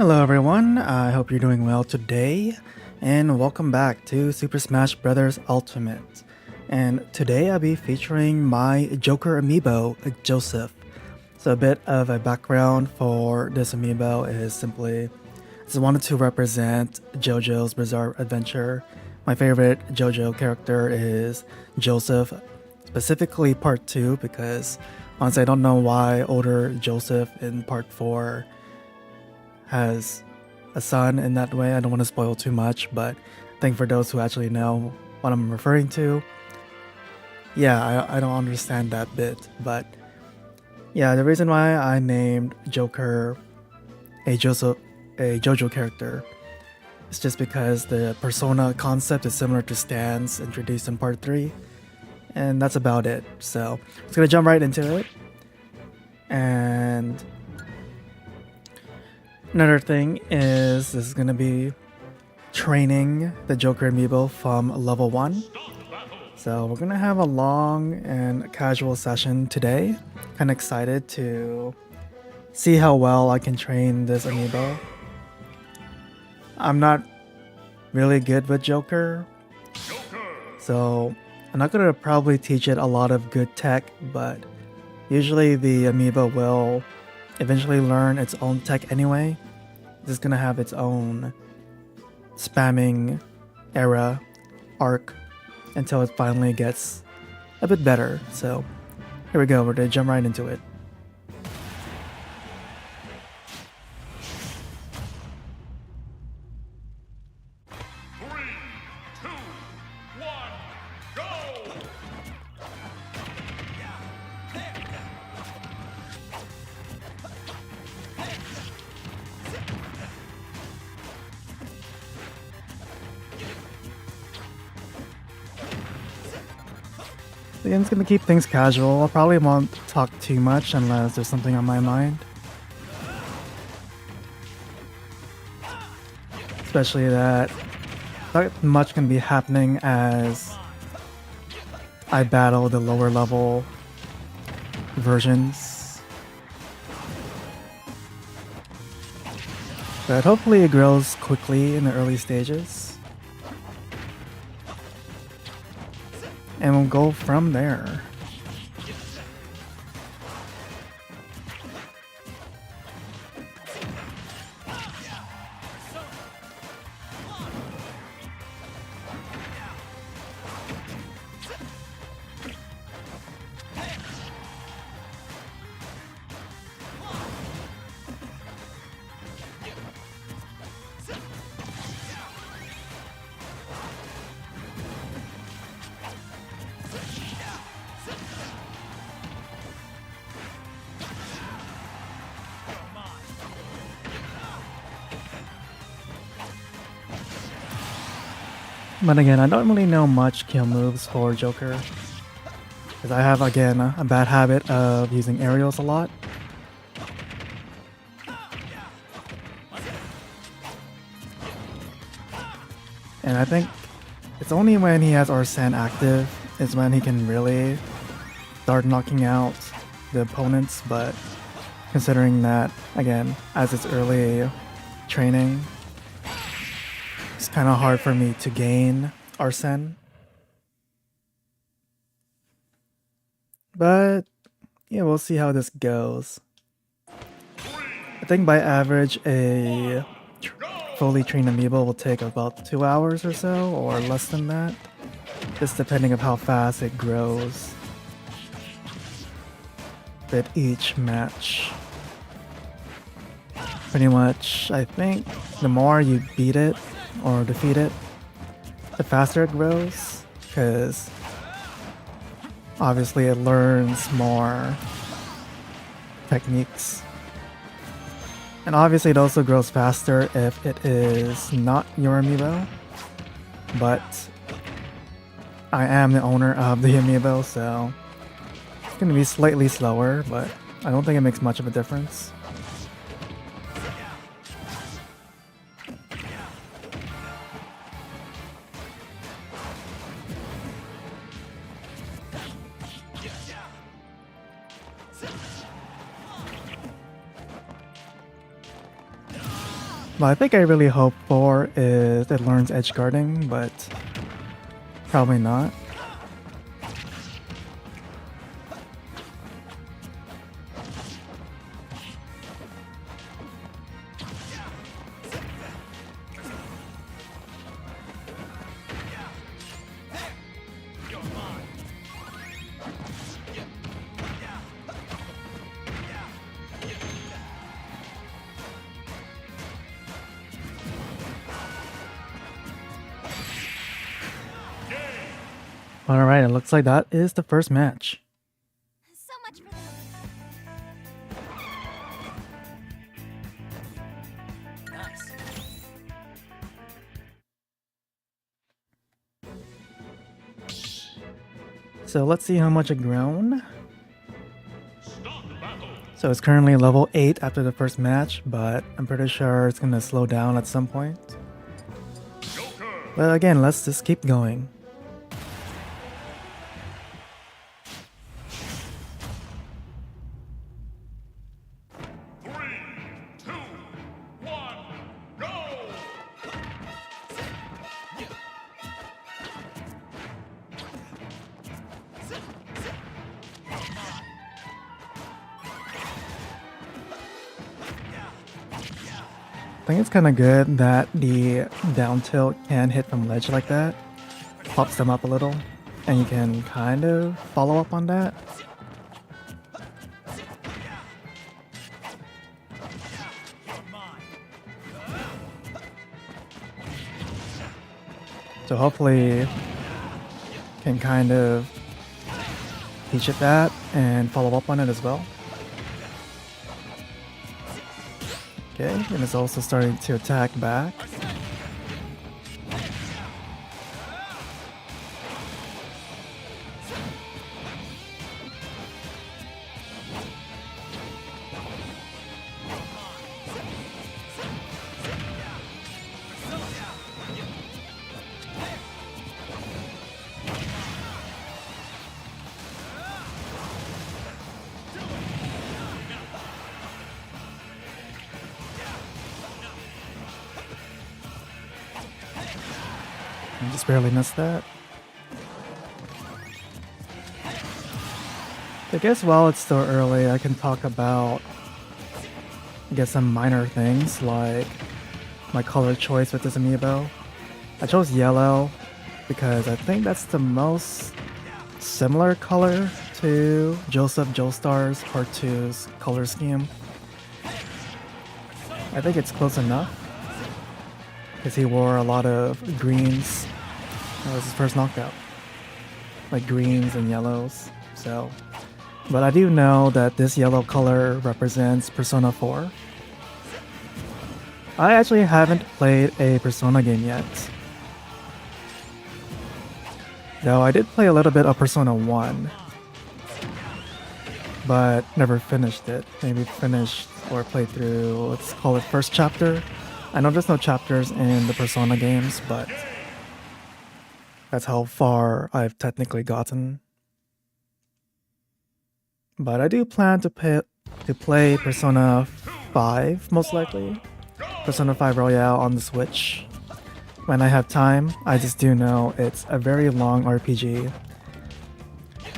Hello everyone, I hope you're doing well today, and welcome back to Super Smash Bros. Ultimate. And today I'll be featuring my Joker amiibo, Joseph. So a bit of a background for this amiibo is simply, I just wanted to represent JoJo's Bizarre Adventure. My favorite JoJo character is Joseph, specifically Part 2, because honestly I don't know why older Joseph in Part 4 has a son in that way. I don't want to spoil too much, but I think for those who actually know what I'm referring to, yeah, I don't understand that bit. But yeah, the reason why I named Joker a JoJo character is just because the persona concept is similar to Stan's introduced in part 3, and that's about it. So I'm just gonna jump right into it. And another thing is this is going to be training the Joker amiibo from level 1. So we're going to have a long and casual session today. Kind of excited to see how well I can train this amiibo. I'm not really good with Joker, so I'm not going to probably teach it a lot of good tech, but usually the amiibo will eventually learn its own tech anyway. It's gonna have its own spamming era arc until it finally gets a bit better. So here we go, we're gonna jump right into it. Again, it's gonna keep things casual. I probably won't talk too much unless there's something on my mind. Especially that not much can be happening as I battle the lower level versions. But hopefully it grows quickly in the early stages. And we'll go from there. But again, I don't really know much kill moves for Joker, because I have, again, a bad habit of using aerials a lot. And I think it's only when he has Arsene active is when he can really start knocking out the opponents, but considering that, again, as it's early training, it's kind of hard for me to gain Arsene. But yeah, we'll see how this goes. I think by average a fully trained amiibo will take about 2 hours or so, or less than that, just depending on how fast it grows with each match. Pretty much, I think the more you beat it or defeat it, the faster it grows, because obviously it learns more techniques. And obviously it also grows faster if it is not your amiibo, but I am the owner of the amiibo, so it's going to be slightly slower, but I don't think it makes much of a difference. What I think I really hope for is it learns edge guarding, but probably not. Alright, it looks like that is the first match. So much for nice. So let's see how much it grown. So it's currently level 8 after the first match, but I'm pretty sure it's gonna slow down at some point. But again, let's just keep going. I think it's kind of good that the down tilt can hit from ledge like that. Pops them up a little, and you can kind of follow up on that. So hopefully can kind of teach it that and follow up on it as well. Okay, and it's also starting to attack back. I just barely missed that. I guess while it's still early, I can talk about, I guess, some minor things like my color choice with this amiibo. I chose yellow because I think that's the most similar color to Joseph Joestar's Part 2's color scheme. I think it's close enough because he wore a lot of greens. That was his first knockout. Like greens and yellows. So, but I do know that this yellow color represents Persona 4. I actually haven't played a Persona game yet. Though I did play a little bit of Persona 1. But never finished it. Maybe finished or played through, let's call it first chapter. I know there's no chapters in the Persona games, but that's how far I've technically gotten. But I do plan to play Persona 5, most likely. Persona 5 Royale on the Switch. When I have time, I just do know it's a very long RPG.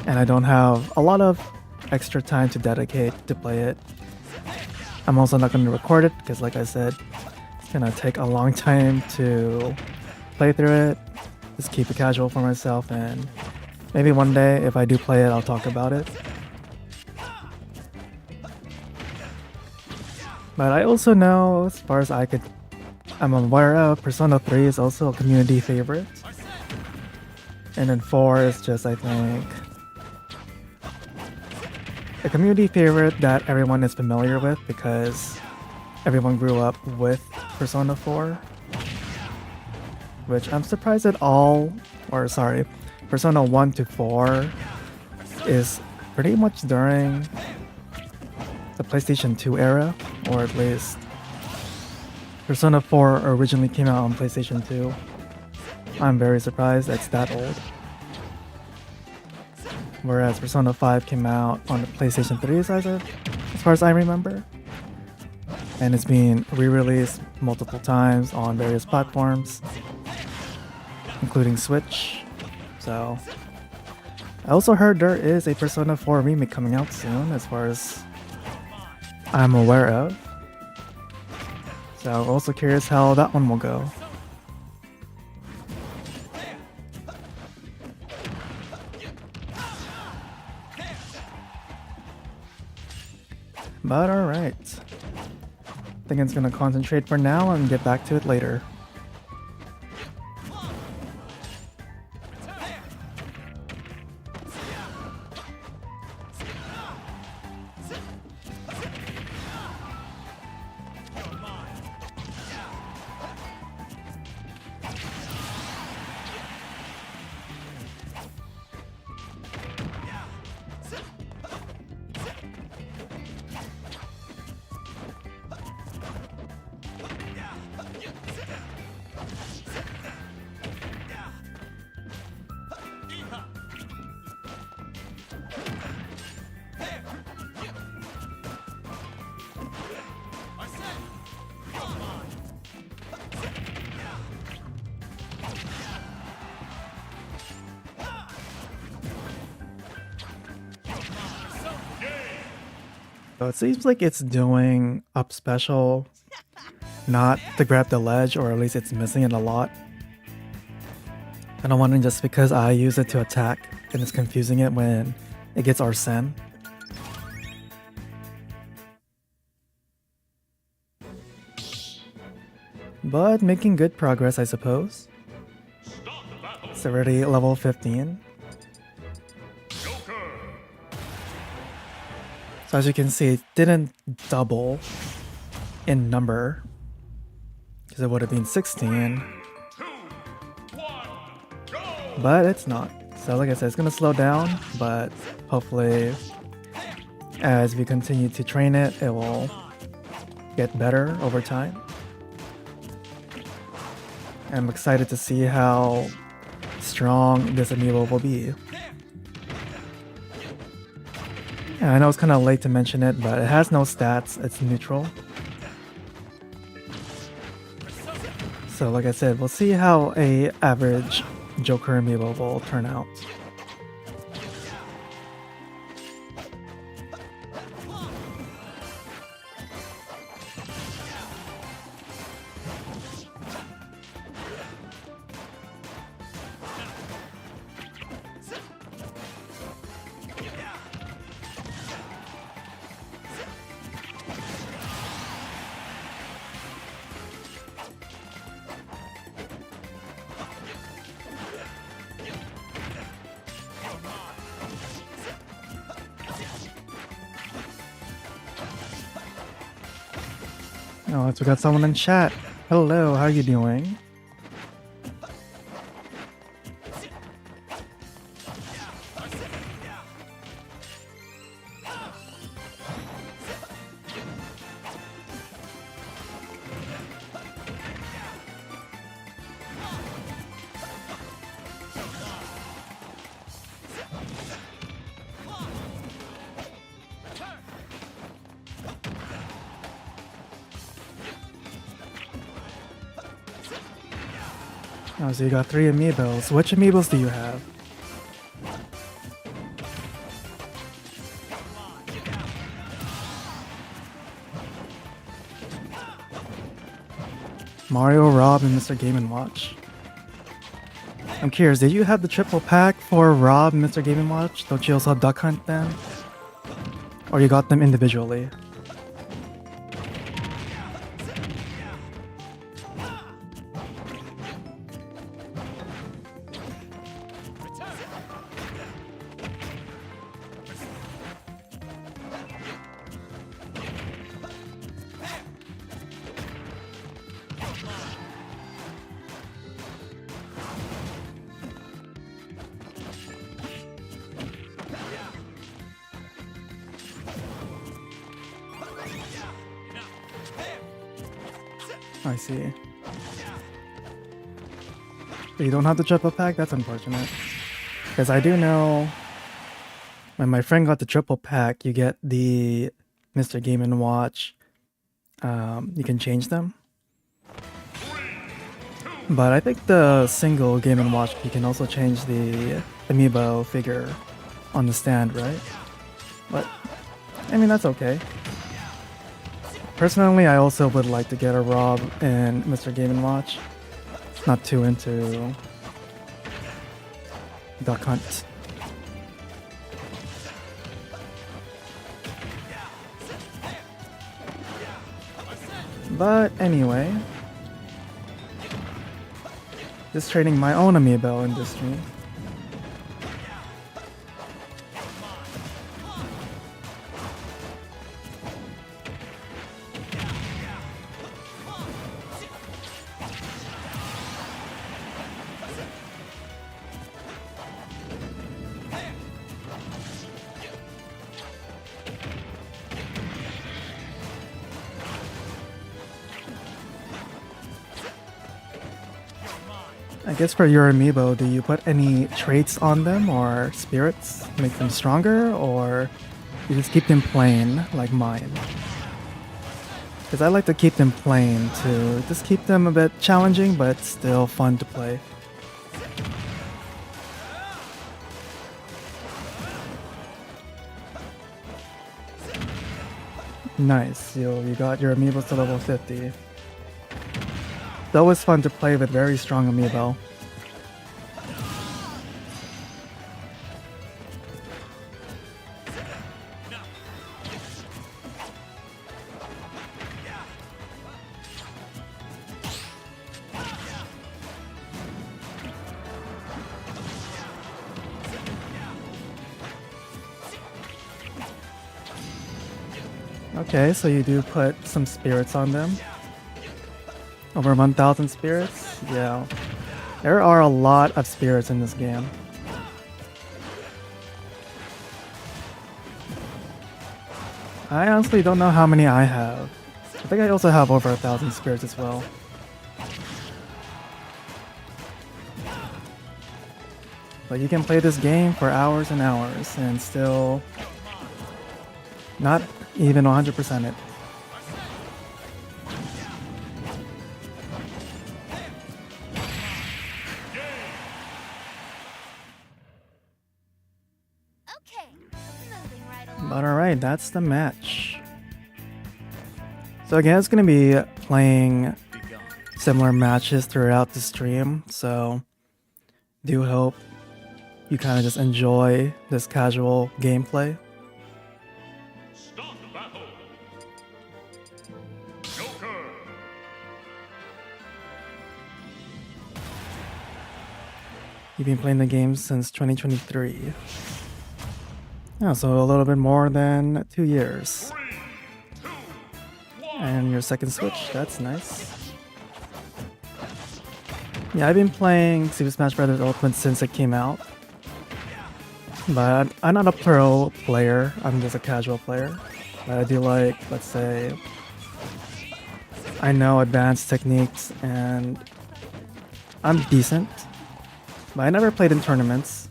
And I don't have a lot of extra time to dedicate to play it. I'm also not going to record it because, like I said, it's going to take a long time to play through it. Just keep it casual for myself, and maybe one day, if I do play it, I'll talk about it. But I also know, as far as I'm aware of, Persona 3 is also a community favorite. And then 4 is just, I think, a community favorite that everyone is familiar with because everyone grew up with Persona 4. Which I'm surprised that Persona 1 to 4 is pretty much during the PlayStation 2 era, or at least Persona 4 originally came out on PlayStation 2. I'm very surprised it's that old. Whereas Persona 5 came out on the PlayStation 3 as far as I remember. and it's been re-released multiple times on various platforms, including Switch. So I also heard there is a Persona 4 remake coming out soon, as far as I'm aware of. So I'm also curious how that one will go. But alright. I think it's gonna concentrate for now and get back to it later. So it seems like it's doing up special, not to grab the ledge, or at least it's missing it a lot. And I'm wondering just because I use it to attack and it's confusing it when it gets Arsene. But making good progress, I suppose. It's already level 15. So as you can see, it didn't double in number, because it would have been 16. But it's not. So like I said, it's gonna slow down, but hopefully as we continue to train it, it will get better over time. I'm excited to see how strong this amiibo will be. Yeah, I know it's kind of late to mention it, but it has no stats, it's neutral. So like I said, we'll see how a average Joker amiibo will turn out. Oh, so we got someone in chat. Hello, how are you doing? Oh, so you got 3 amiibos. Which amiibos do you have? Mario, Rob, and Mr. Game & Watch. I'm curious, did you have the triple pack for Rob and Mr. Game & Watch? Don't you also have Duck Hunt then? Or you got them individually? I see. You don't have the triple pack? That's unfortunate. Because I do know when my friend got the triple pack, you get the Mr. Game & Watch you can change them. But I think the single Game & Watch, you can also change the amiibo figure on the stand, right? But, I mean, that's okay. Personally, I also would like to get a Rob and Mr. Game & Watch. Not too into Duck Hunt. But anyway, just trading my own amiibo in this stream. I guess for your amiibo, do you put any traits on them or spirits to make them stronger, or you just keep them plain like mine? Because I like to keep them plain to just keep them a bit challenging but still fun to play. Nice, you got your amiibos to level 50. It's always fun to play with very strong amiibo. Okay, so you do put some spirits on them. Over 1,000 spirits? Yeah. There are a lot of spirits in this game. I honestly don't know how many I have. I think I also have over 1,000 spirits as well. But you can play this game for hours and hours and still not even 100% it. Okay, moving right along. But alright, that's the match. So again, it's going to be playing similar matches throughout the stream, so do hope you kind of just enjoy this casual gameplay. Start battle. Joker. You've been playing the game since 2023. Yeah, so a little bit more than 2 years. 3, 2, 1. And your second Switch, that's nice. Yeah, I've been playing Super Smash Bros. Ultimate since it came out. But I'm not a pro player, I'm just a casual player. But I do like, let's say, I know advanced techniques and I'm decent. But I never played in tournaments.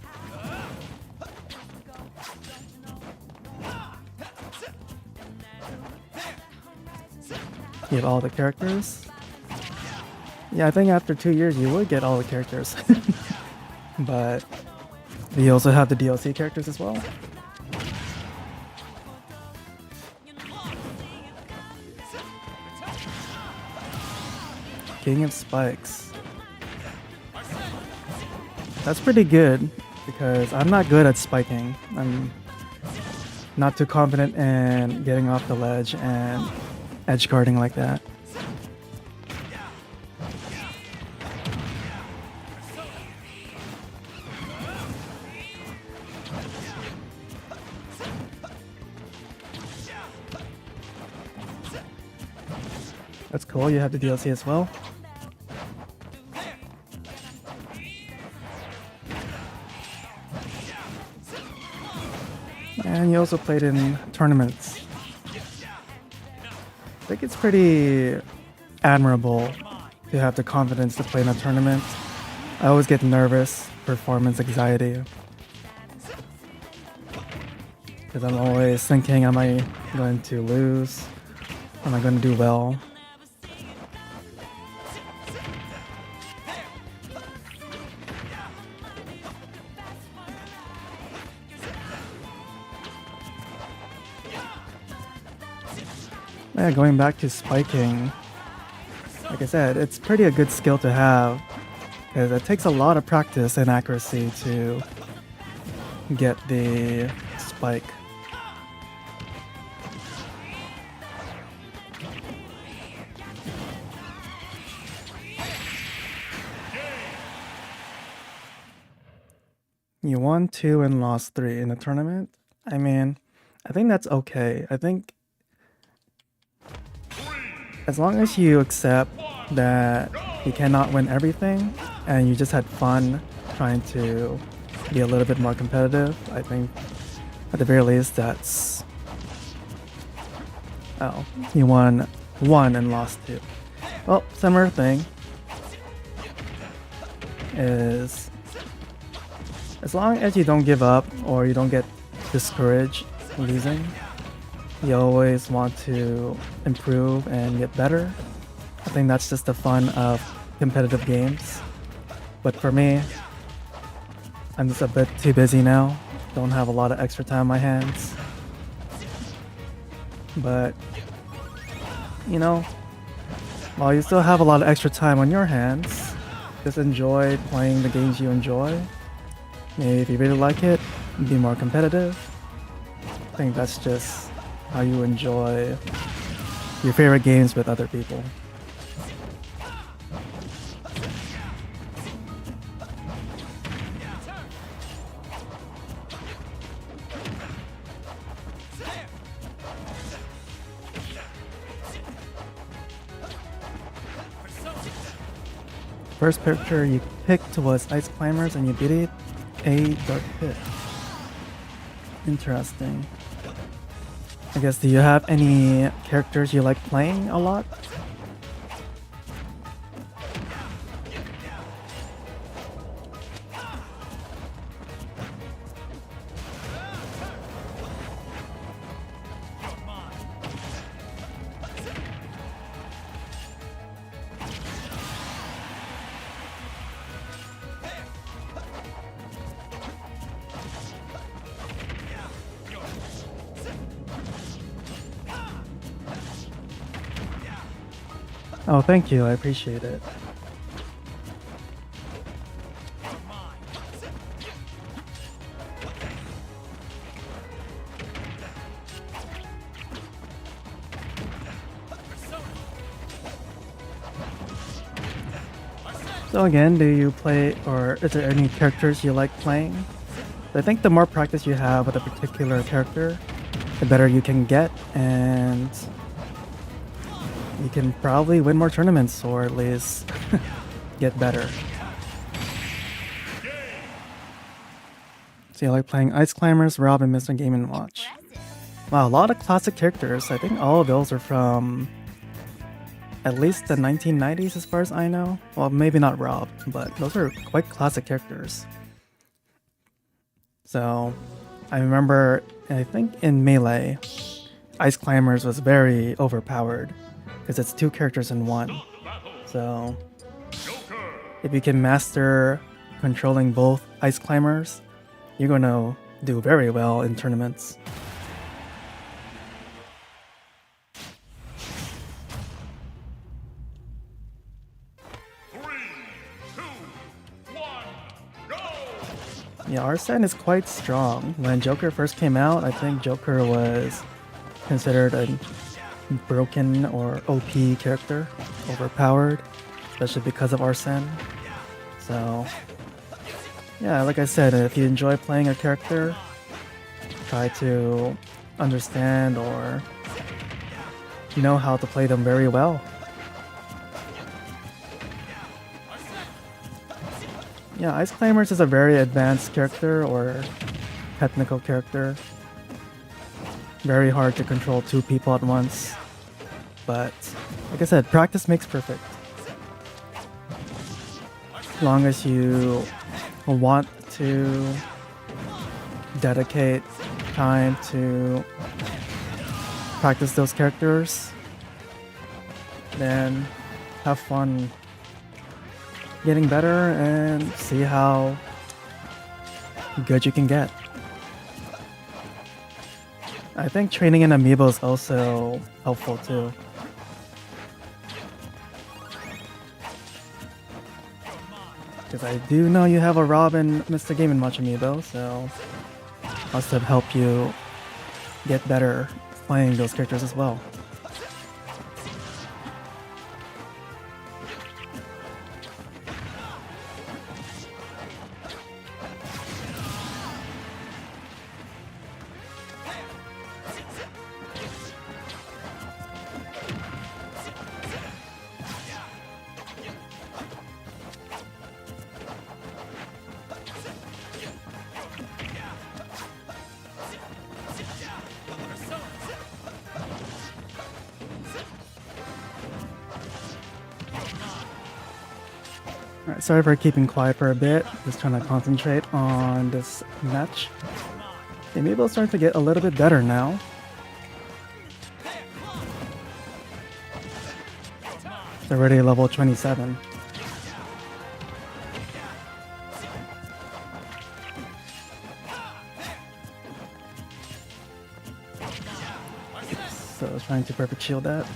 You have all the characters? Yeah, I think after 2 years you would get all the characters. But you also have the DLC characters as well. King of Spikes. That's pretty good because I'm not good at spiking. I'm not too confident in getting off the ledge and edge guarding like that. That's cool, you have the DLC as well. And you also played in tournaments. I think it's pretty admirable to have the confidence to play in a tournament. I always get nervous, performance anxiety. Because I'm always thinking, am I going to lose? Am I going to do well? Yeah, going back to spiking, like I said, it's pretty a good skill to have because it takes a lot of practice and accuracy to get the spike. You won 2 and lost 3 in the tournament. I mean, I think that's okay. I think as long as you accept that you cannot win everything and you just had fun trying to be a little bit more competitive, I think at the very least that's... Oh, you won 1 and lost 2. Well, similar thing is as long as you don't give up or you don't get discouraged losing, you always want to improve and get better. I think that's just the fun of competitive games. But for me, I'm just a bit too busy now. Don't have a lot of extra time on my hands. But, you know, while you still have a lot of extra time on your hands, just enjoy playing the games you enjoy. Maybe if you really like it, be more competitive. I think that's just how you enjoy your favorite games with other people. First picture you picked was Ice Climbers and you beat it a Dark Pit. Interesting. I guess, do you have any characters you like playing a lot? Oh, thank you. I appreciate it. So again, do you play, or is there any characters you like playing? I think the more practice you have with a particular character, the better you can get, and you can probably win more tournaments, or at least get better. So you like playing Ice Climbers, Rob, and Mr. Game & Watch. Wow, a lot of classic characters. I think all of those are from at least the 1990s as far as I know. Well, maybe not Rob, but those are quite classic characters. So I remember, I think in Melee, Ice Climbers was very overpowered because it's 2 characters in 1. So if you can master controlling both Ice Climbers, you're gonna do very well in tournaments. Yeah, Arsene is quite strong. When Joker first came out, I think Joker was considered a broken or OP character, overpowered, especially because of Arsene. So, yeah, like I said, if you enjoy playing a character, try to understand or know how to play them very well. Yeah, Ice Climbers is a very advanced character or technical character. Very hard to control 2 people at once. But, like I said, practice makes perfect. As long as you want to dedicate time to practice those characters, then have fun getting better and see how good you can get. I think training in amiibo is also helpful too. Because I do know you have a Robin Mr. Game & Watch amiibo, so must have helped you get better playing those characters as well. Alright, sorry for keeping quiet for a bit. Just trying to concentrate on this match. The amiibo's starting to get a little bit better now. It's already level 27. So I was trying to perfect shield that.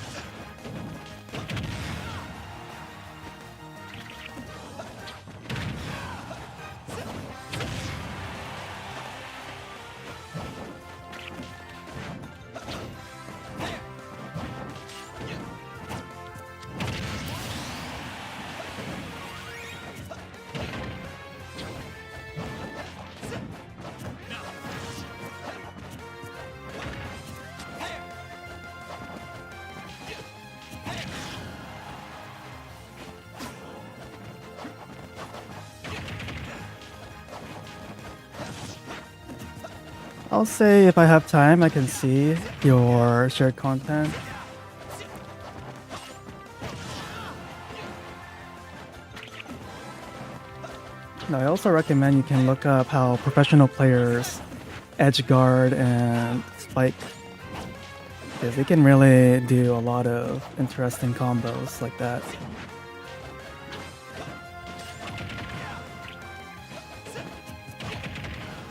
I'll say if I have time, I can see your shared content. Now, I also recommend you can look up how professional players edge guard and spike, because they can really do a lot of interesting combos like that.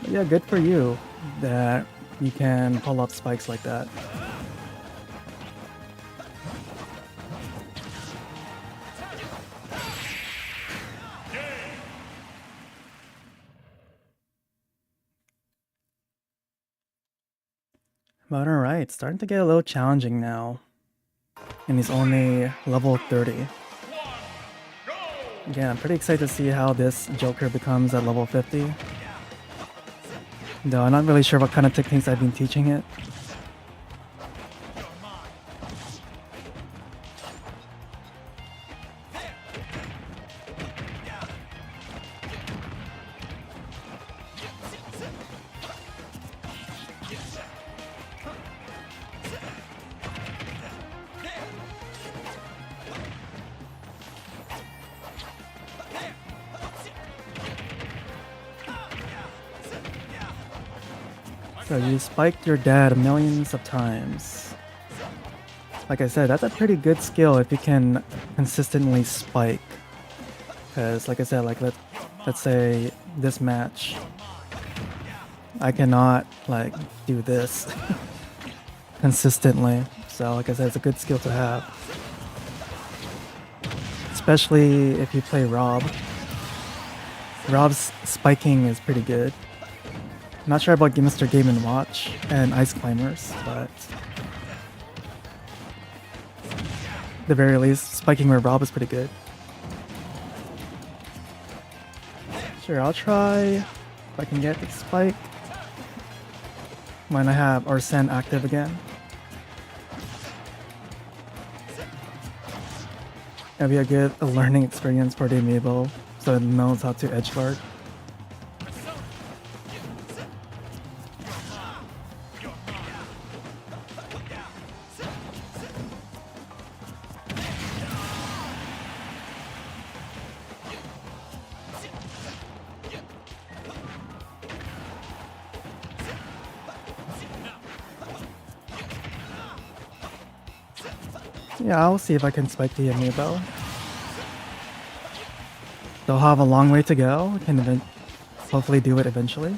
But yeah, good for you that you can pull up spikes like that. But alright, starting to get a little challenging now. And he's only level 30. Again, I'm pretty excited to see how this Joker becomes at level 50. Though I'm not really sure what kind of techniques I've been teaching it. So you spiked your dad millions of times. Like I said, that's a pretty good skill if you can consistently spike. Because like I said, like let's say this match, I cannot like do this consistently. So like I said, it's a good skill to have. Especially if you play Rob. Rob's spiking is pretty good. Not sure about Mr. Game & Watch and Ice Climbers, but at the very least, spiking with Rob is pretty good. Sure, I'll try if I can get the spike when I have Arsene active again. It'll be a good learning experience for the amiibo, so it knows how to edge guard. Yeah, I'll see if I can spike the amiibo. They'll have a long way to go. Can hopefully do it eventually.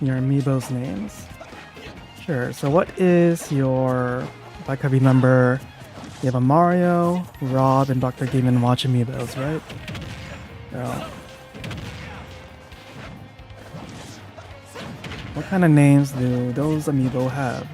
Your amiibo's names. Sure, so what is your, if I could remember, you have a Mario, Rob, and Dr. Game & Watch amiibos, right? Yeah. What kind of names do those amiibo have?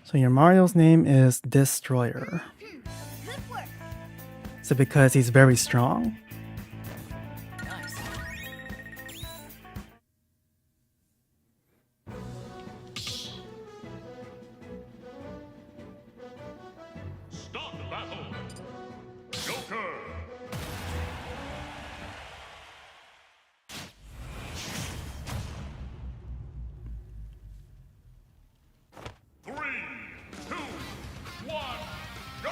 So your Mario's name is Destroyer. Good work. Is it because he's very strong? Nice. Start the battle. Joker. Three, two, one, go!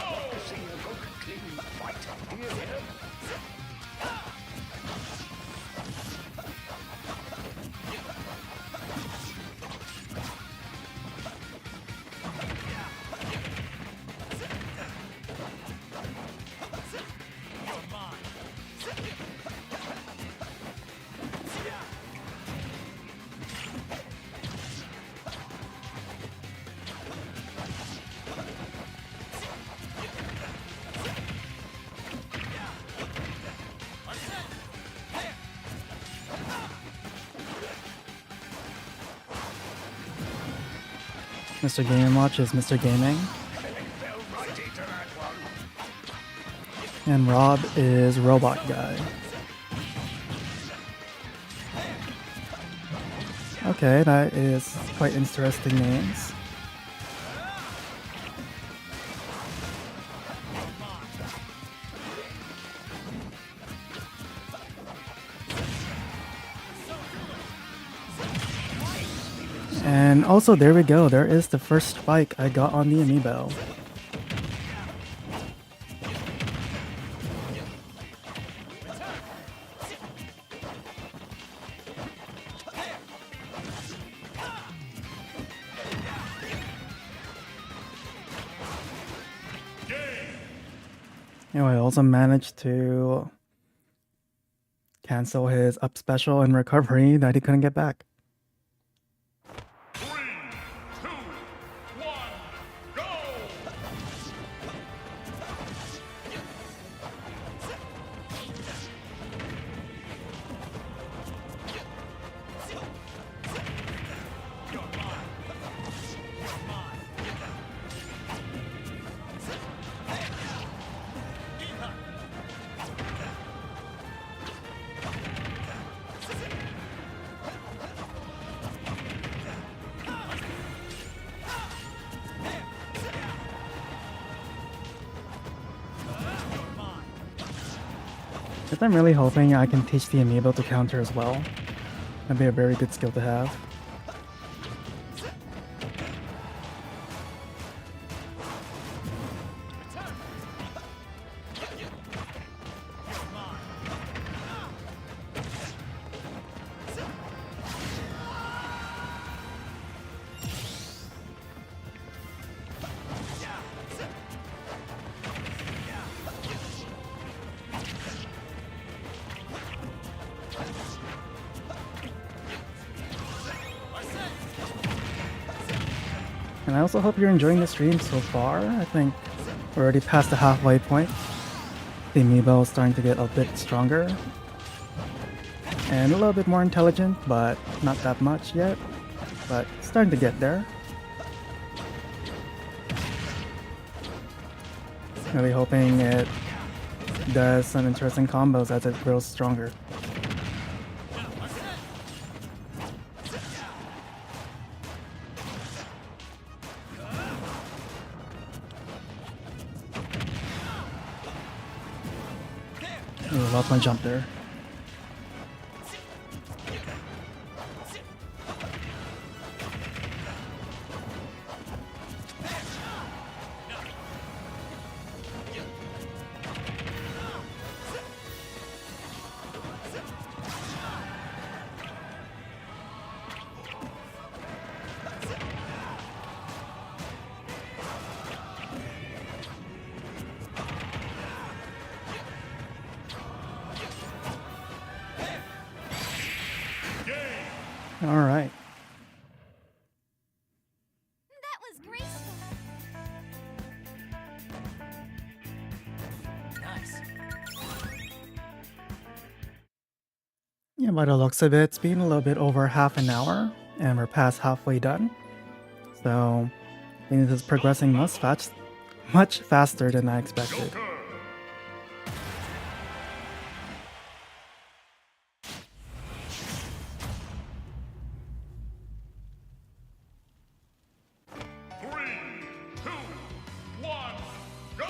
Mr. Game & Watch is Mr. Gaming. And Rob is Robot Guy. Okay, that is quite interesting names. And also, there we go. There is the first spike I got on the amiibo. Anyway, I also managed to cancel his up special and recovery that he couldn't get back. 3, 2, 1, go! But I'm really hoping I can teach the amiibo to counter as well. That'd be a very good skill to have. And I also hope you're enjoying the stream so far. I think we're already past the halfway point. The amiibo is starting to get a bit stronger. And a little bit more intelligent, but not that much yet. But starting to get there. Really hoping it does some interesting combos as it grows stronger. Ooh, lost my jump there. All right. That was graceful. Nice. Yeah, by the looks of it, it's been a little bit over half an hour, and we're past halfway done. So, I think this is progressing much faster than I expected. Joker. Three, two, one, go!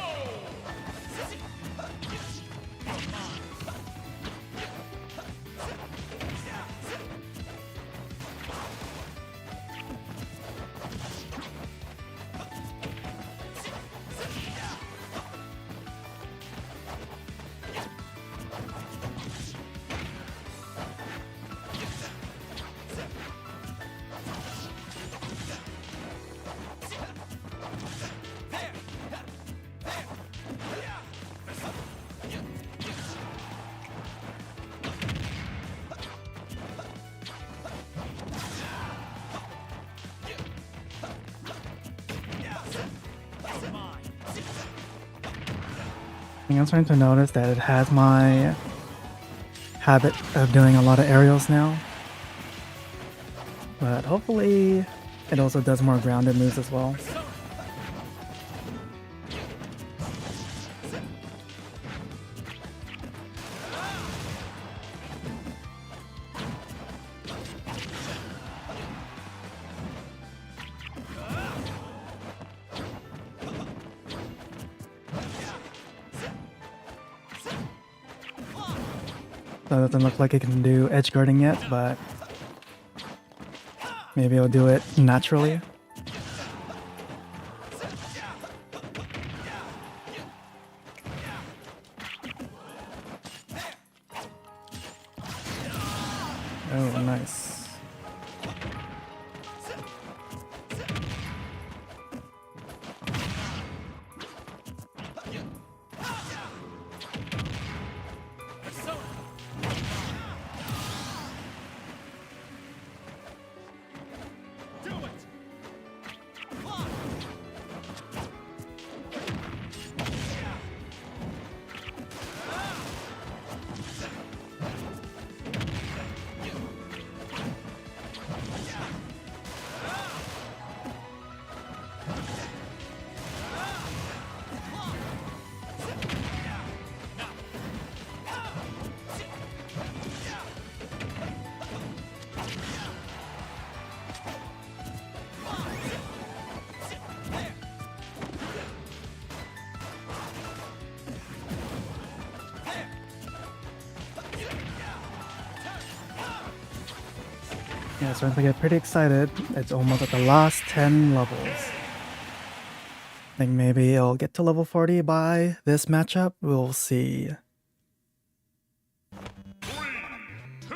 I'm starting to notice that it has my habit of doing a lot of aerials now. But hopefully it also does more grounded moves as well. So it doesn't look like it can do edge guarding yet, but maybe it'll do it naturally. Oh, nice. Do it! Yeah, starting to get pretty excited. It's almost at the last 10 levels. I think maybe I'll get to level 40 by this matchup. We'll see. 3, 2,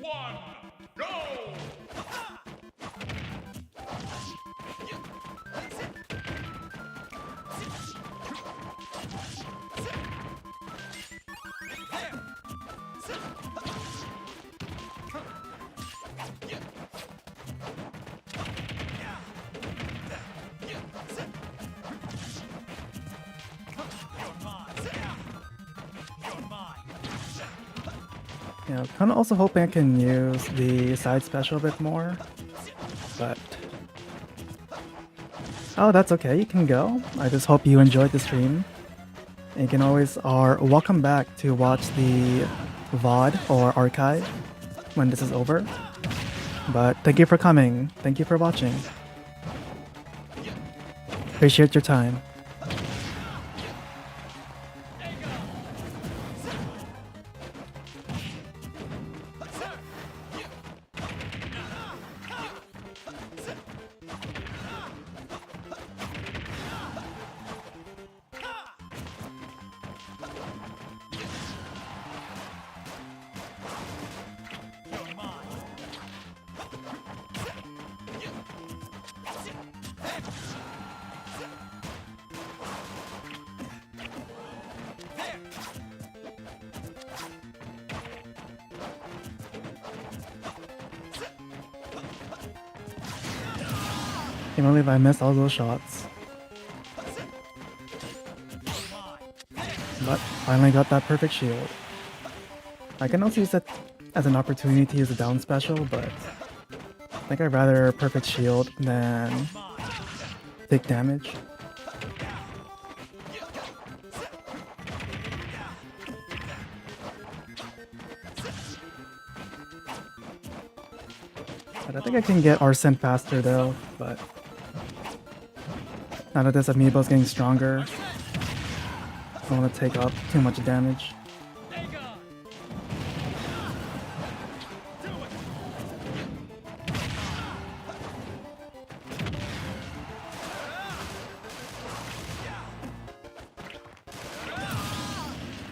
1, go! You know, kind of also hoping I can use the side special a bit more, but oh, that's okay. You can go. I just hope you enjoyed the stream. And you can always welcome back to watch the VOD or archive when this is over. But thank you for coming. Thank you for watching. Appreciate your time. Can't believe I missed all those shots. But finally got that perfect shield. I can also use that as an opportunity to use a down special, but I think I'd rather perfect shield than take damage. But I think I can get Arsene faster though, but now that this amiibo is getting stronger, I don't want to take up too much damage.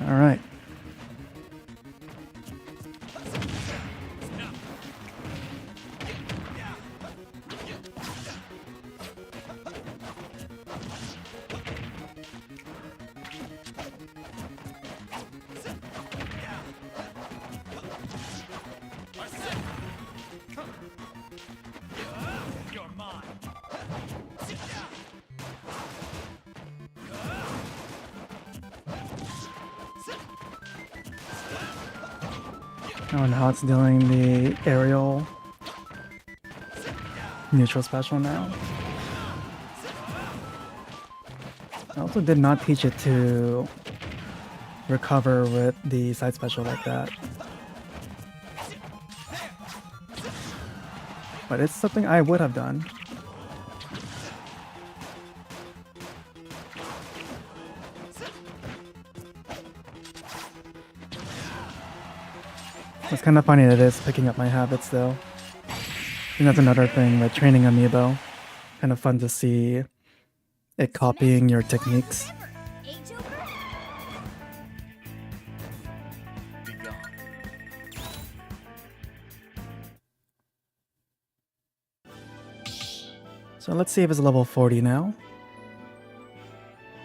All right. Oh, now it's doing the aerial neutral special now. I also did not teach it to recover with the side special like that. But it's something I would have done. It's kind of funny that it is picking up my habits though. And that's another thing with training amiibo. Kind of fun to see it copying your techniques. Eh, Joker? So let's see if it's level 40 now.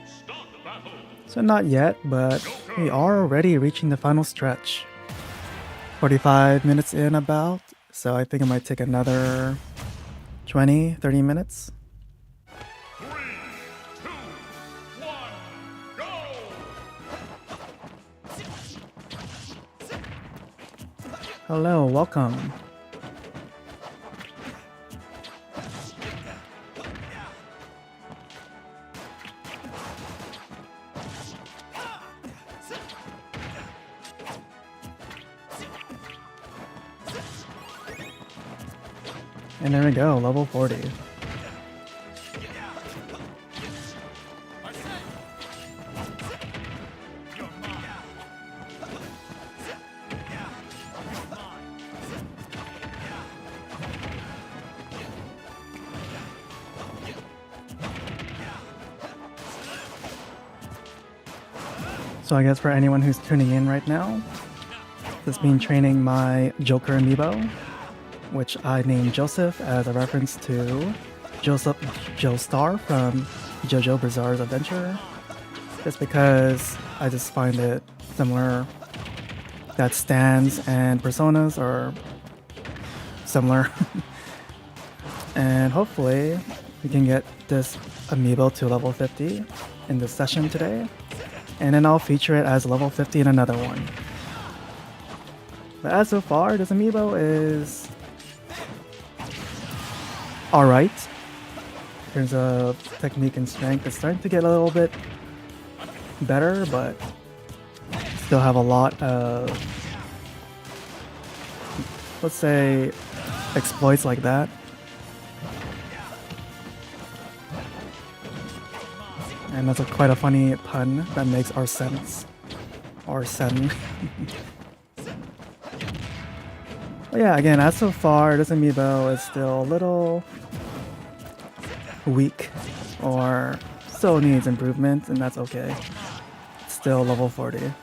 Start the battle. So not yet, but we are already reaching the final stretch. 45 minutes in about, so I think it might take another 20-30 minutes. 3, 2, 1, go! Hello, welcome. And there we go, level 40. So I guess for anyone who's tuning in right now, this has been training my Joker amiibo, which I named Joseph as a reference to Joseph Joestar from JoJo Bizarre's Adventure. Just because I just find it similar that stands and personas are similar. And hopefully we can get this amiibo to level 50 in this session today. And then I'll feature it as level 50 in another one. But as so far, this amiibo is alright. In terms of technique and strength, it's starting to get a little bit better, but still have a lot of, let's say, exploits like that. And that's quite a funny pun that makes our sense. Or sen. But yeah, again, as so far, this amiibo is still a little weak or still needs improvement, and that's okay. It's still level 40.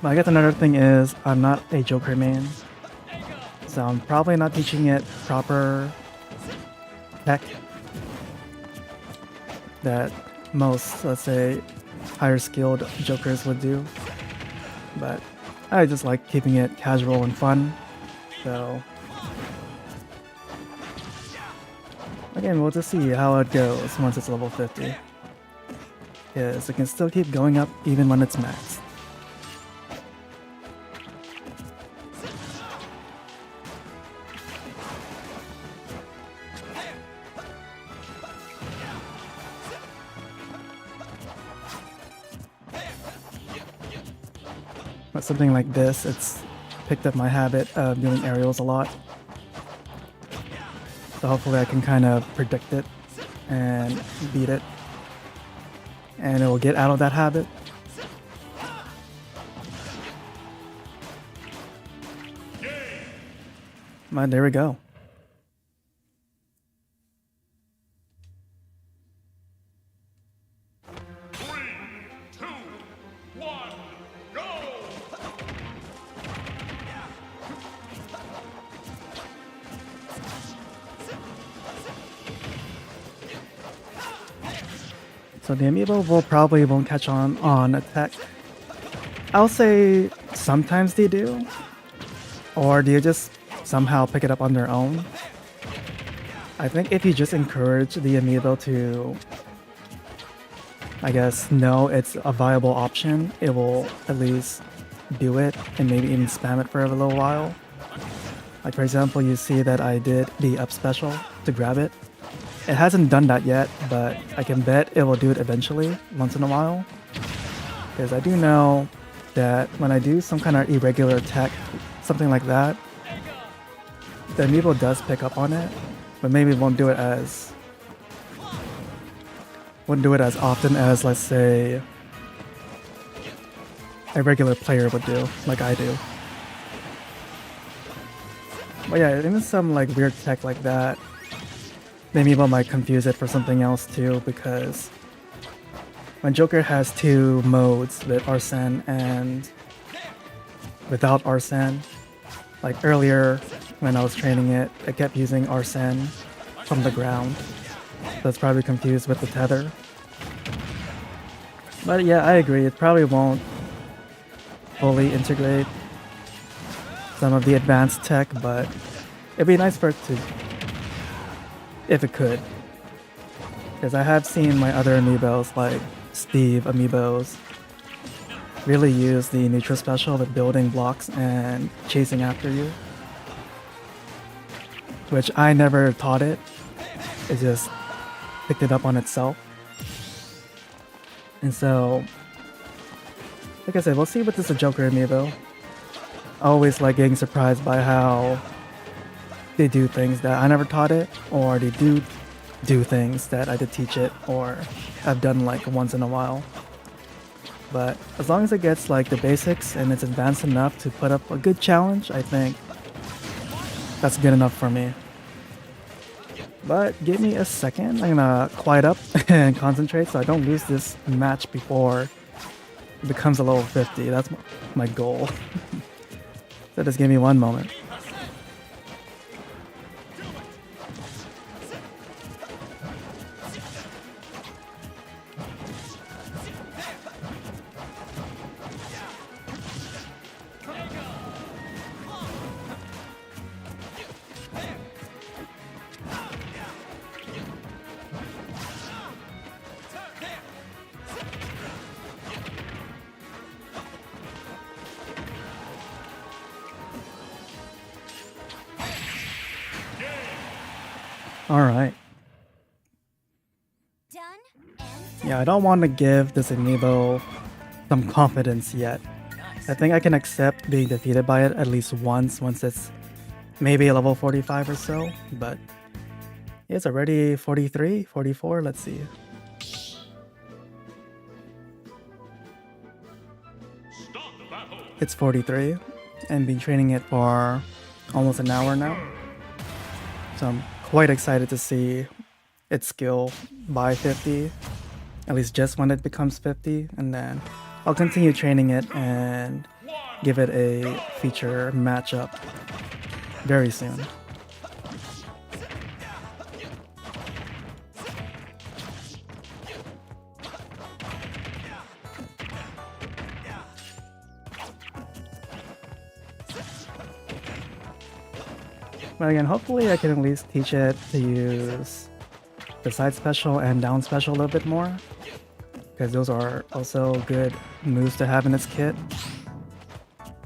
But I guess another thing is I'm not a Joker main, so I'm probably not teaching it proper tech that most, let's say, higher skilled Jokers would do. But I just like keeping it casual and fun, so again, we'll just see how it goes once it's level 50. Because it can still keep going up even when it's maxed. But something like this, it's picked up my habit of doing aerials a lot. So hopefully I can kind of predict it and beat it. And it will get out of that habit. But there we go. So the amiibo won't catch on attack. I'll say sometimes they do. Or do you just somehow pick it up on their own? I think if you just encourage the amiibo to, I guess, know it's a viable option, it will at least do it and maybe even spam it for a little while. Like for example, you see that I did the up special to grab it. It hasn't done that yet, but I can bet it will do it eventually, once in a while. Because I do know that when I do some kind of irregular attack, something like that, the amiibo does pick up on it, but maybe won't do it as often as, let's say, a regular player would do, like I do. But yeah, even some like weird tech like that, the amiibo might confuse it for something else too, because when Joker has two modes with Arsene and without Arsene, like earlier when I was training it, it kept using Arsene from the ground, so it's probably confused with the tether. But yeah, I agree, it probably won't fully integrate some of the advanced tech, but it'd be nice for it to, if it could. Because I have seen my other amiibos, like Steve amiibos, really use the neutral special with building blocks and chasing after you. Which I never taught it. It just picked it up on itself. And so, like I said, we'll see what this is a Joker amiibo. I always like getting surprised by how they do things that I never taught it, or they do things that I did teach it, or I've done like once in a while. But as long as it gets like the basics and it's advanced enough to put up a good challenge, I think that's good enough for me. But give me a second, I'm gonna quiet up and concentrate so I don't lose this match before it becomes a level 50. That's my goal. So just give me one moment. Alright. Done and Yeah, I don't want to give this amiibo some confidence yet. I think I can accept being defeated by it at least once it's maybe level 45 or so, but it's already 43, 44, let's see. Start the battle. It's 43, and been training it for almost an hour now. So I'm quite excited to see its skill by 50, at least just when it becomes 50, and then I'll continue training it and give it a feature matchup very soon. But again, hopefully I can at least teach it to use the side special and down special a little bit more, because those are also good moves to have in its kit.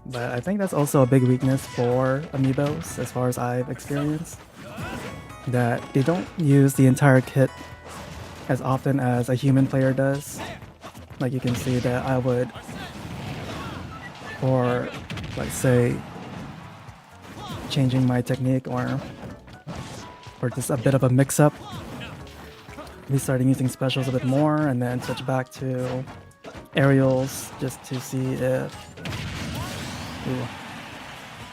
But I think that's also a big weakness for amiibos, as far as I've experienced, that they don't use the entire kit as often as a human player does. Like you can see that I would, or like say, changing my technique or just a bit of a mix-up. We started using specials a bit more and then switch back to aerials just to see if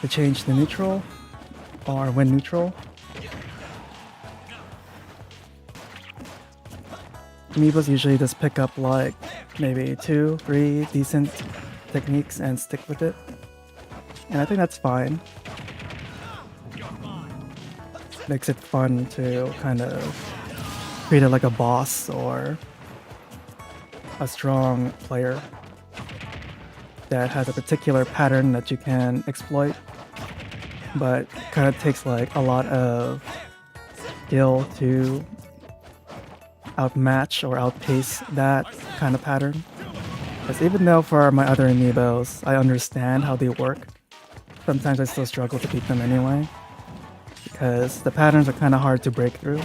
to change the neutral or when neutral. Amiibos usually just pick up like maybe 2, 3 decent techniques and stick with it. And I think that's fine. Makes it fun to kind of treat it like a boss or a strong player that has a particular pattern that you can exploit, but kind of takes like a lot of skill to outmatch or outpace that kind of pattern. Because even though for my other amiibos I understand how they work, sometimes I still struggle to beat them anyway, because the patterns are kind of hard to break through.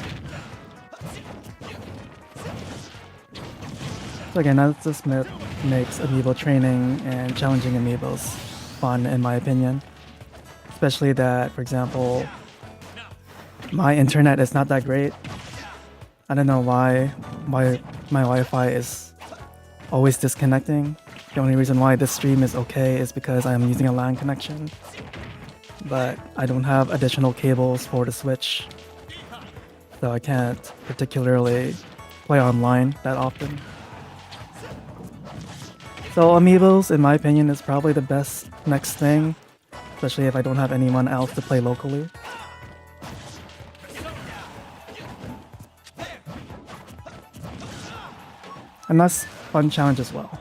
So again, that just makes amiibo training and challenging amiibos fun, in my opinion. Especially that, for example, my internet is not that great. I don't know why my Wi-Fi is always disconnecting. The only reason why this stream is okay is because I'm using a LAN connection. But I don't have additional cables for the Switch, so I can't particularly play online that often. So amiibos, in my opinion, is probably the best next thing, especially if I don't have anyone else to play locally. And that's fun challenge as well.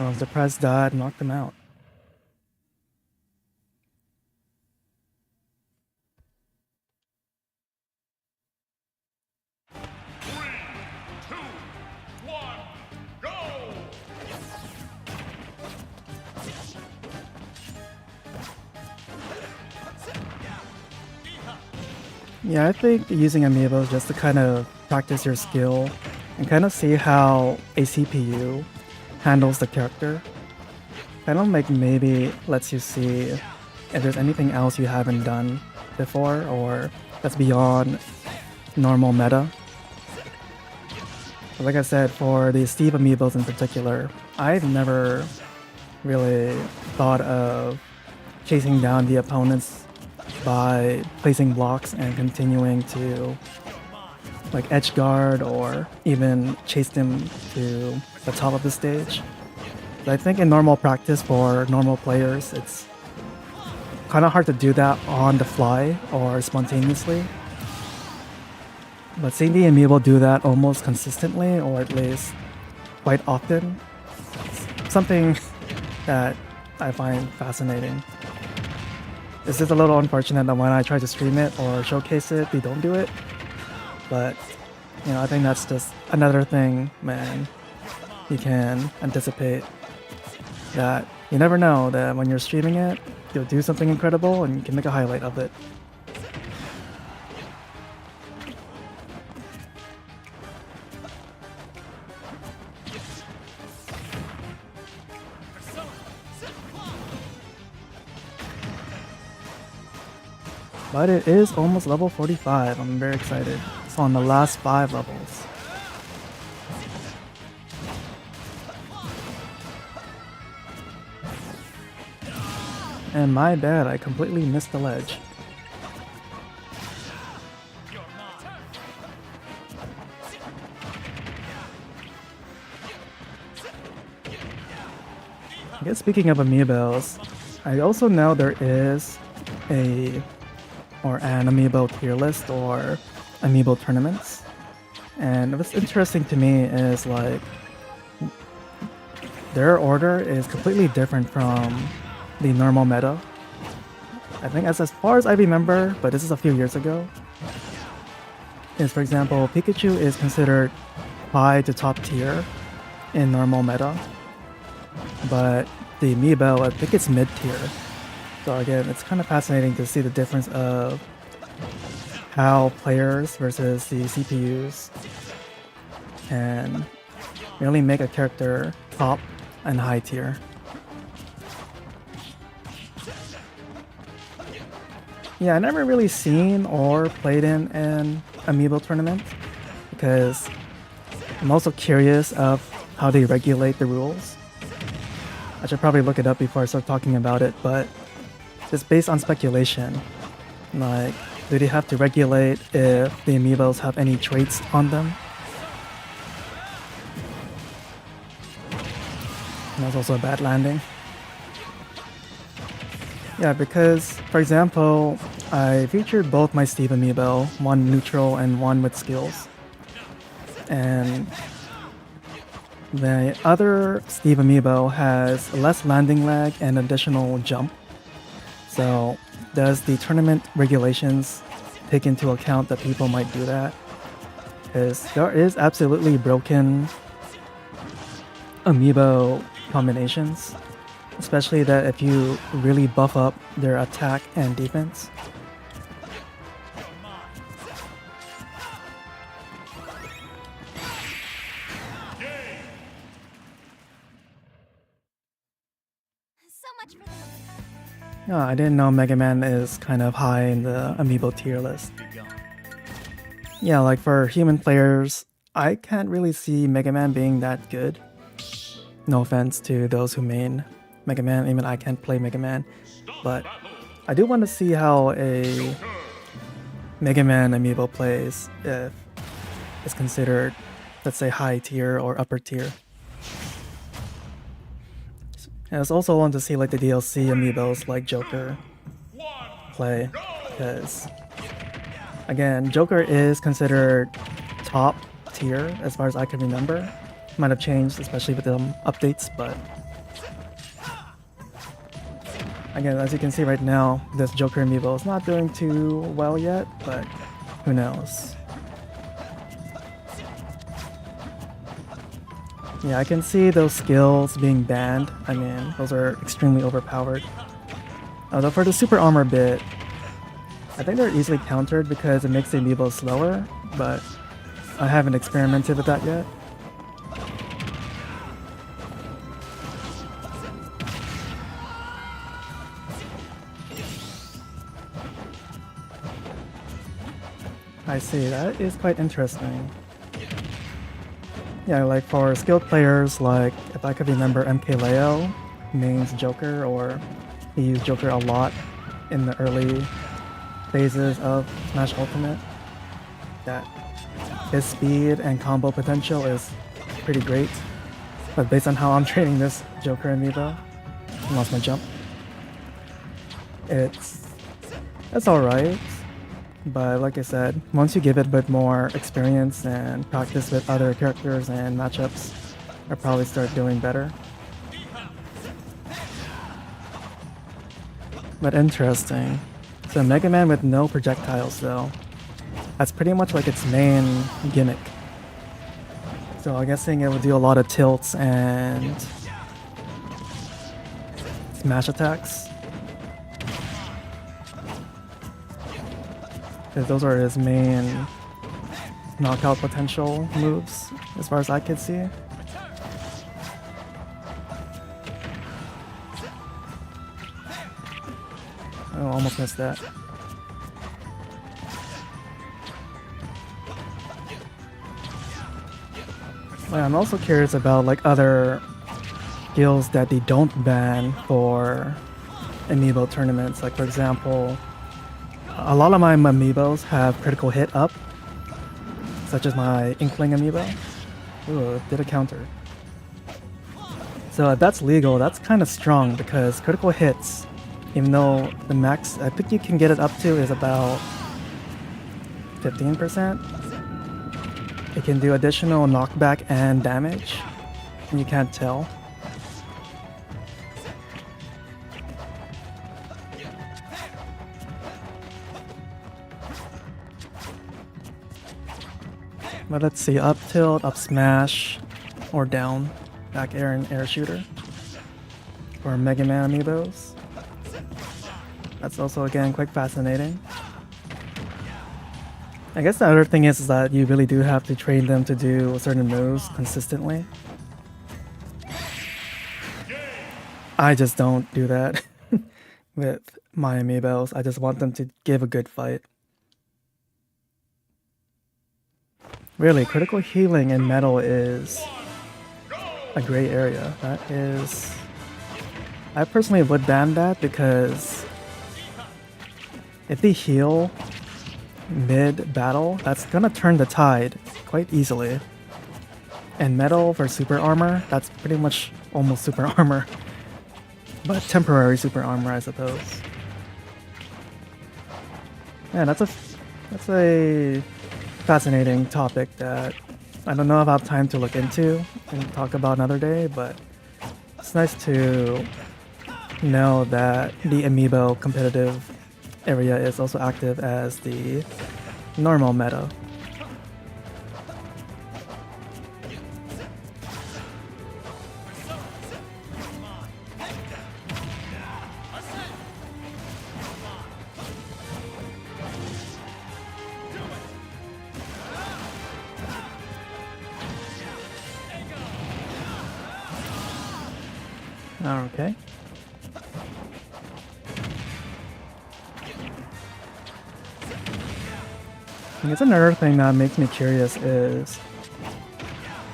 Oh, the press died, knocked him out. Yeah, I think using amiibos just to kind of practice your skill and kind of see how a CPU handles the character. Kind of like maybe lets you see if there's anything else you haven't done before or that's beyond normal meta. But like I said, for the Steve amiibos in particular, I've never really thought of chasing down the opponents by placing blocks and continuing to like edge guard or even chase them to the top of the stage. But I think in normal practice for normal players, it's kind of hard to do that on the fly or spontaneously. But seeing the amiibo do that almost consistently, or at least quite often. Something that I find fascinating. It's just a little unfortunate that when I try to stream it or showcase it, they don't do it. But, you know, I think that's just another thing, man. You can anticipate that you never know that when you're streaming it, you'll do something incredible and you can make a highlight of it. But it is almost level 45. I'm very excited. It's on the last 5 levels. And my bad, I completely missed the ledge. I guess speaking of amiibos, I also know there is an amiibo tier list or amiibo tournaments. And what's interesting to me is like their order is completely different from the normal meta. I think as far as I remember, but this is a few years ago, is for example, Pikachu is considered high to top tier in normal meta, but the amiibo, I think it's mid tier. So again, it's kind of fascinating to see the difference of how players versus the CPUs can really make a character top and high tier. Yeah, I never really seen or played in an amiibo tournament because I'm also curious of how they regulate the rules. I should probably look it up before I start talking about it, but just based on speculation, like, do they have to regulate if the amiibos have any traits on them? And that's also a bad landing. Yeah, because, for example, I featured both my Steve amiibo, one neutral and one with skills. And the other Steve amiibo has less landing lag and additional jump. So, does the tournament regulations take into account that people might do that? Because there is absolutely broken amiibo combinations. Especially that if you really buff up their attack and defense. So much for that. Yeah, I didn't know Mega Man is kind of high in the amiibo tier list. Yeah, like for human players, I can't really see Mega Man being that good. No offense to those who main Mega Man, even I can't play Mega Man, but I do want to see how a Mega Man amiibo plays if it's considered, let's say, high tier or upper tier. And I was also want to see like the DLC amiibos like Joker play, because again, Joker is considered top tier as far as I can remember. Might have changed, especially with the updates, but again, as you can see right now, this Joker amiibo is not doing too well yet, but who knows. Yeah, I can see those skills being banned. I mean, those are extremely overpowered. Although for the super armor bit, I think they're easily countered because it makes the amiibo slower, but I haven't experimented with that yet. I see, that is quite interesting. Yeah, like for skilled players, like if I could remember MKLeo mains Joker, or he used Joker a lot in the early phases of Smash Ultimate, that his speed and combo potential is pretty great. But based on how I'm training this Joker amiibo, I lost my jump. It's alright. But like I said, once you give it a bit more experience and practice with other characters and matchups, I'll probably start doing better. But interesting. So Mega Man with no projectiles though. That's pretty much like its main gimmick. So I'm guessing it would do a lot of tilts and smash attacks. Because those are his main knockout potential moves, as far as I could see. Oh, almost missed that. Yeah, I'm also curious about like other skills that they don't ban for amiibo tournaments. Like for example, a lot of my amiibos have critical hit up, such as my Inkling amiibo. Ooh, it did a counter. So if that's legal, that's kind of strong because critical hits, even though the max I think you can get it up to is about 15%, it can do additional knockback and damage, and you can't tell. But let's see, up tilt, up smash, or down, back air and air shooter for Mega Man amiibos. That's also again quite fascinating. I guess the other thing is that you really do have to train them to do certain moves consistently. I just don't do that with my amiibos. I just want them to give a good fight. Really, critical healing in metal is a gray area. That is... I personally would ban that because if they heal mid-battle, that's gonna turn the tide quite easily. And metal for super armor, that's pretty much almost super armor. But temporary super armor, I suppose. Yeah, that's a fascinating topic that I don't know if I have time to look into and talk about another day, but it's nice to know that the amiibo competitive area is also active as the normal meta. Okay. I guess another thing that makes me curious is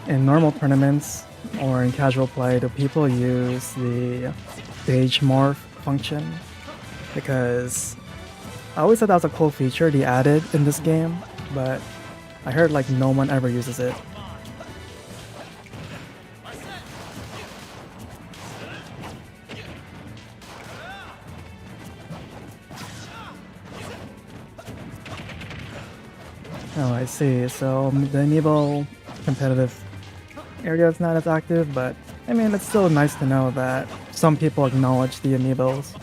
in normal tournaments or in casual play, do people use the stage morph function? Because I always thought that was a cool feature they added in this game, but I heard like no one ever uses it. Oh, I see. So the amiibo competitive area is not as active, but I mean, it's still nice to know that some people acknowledge the amiibos.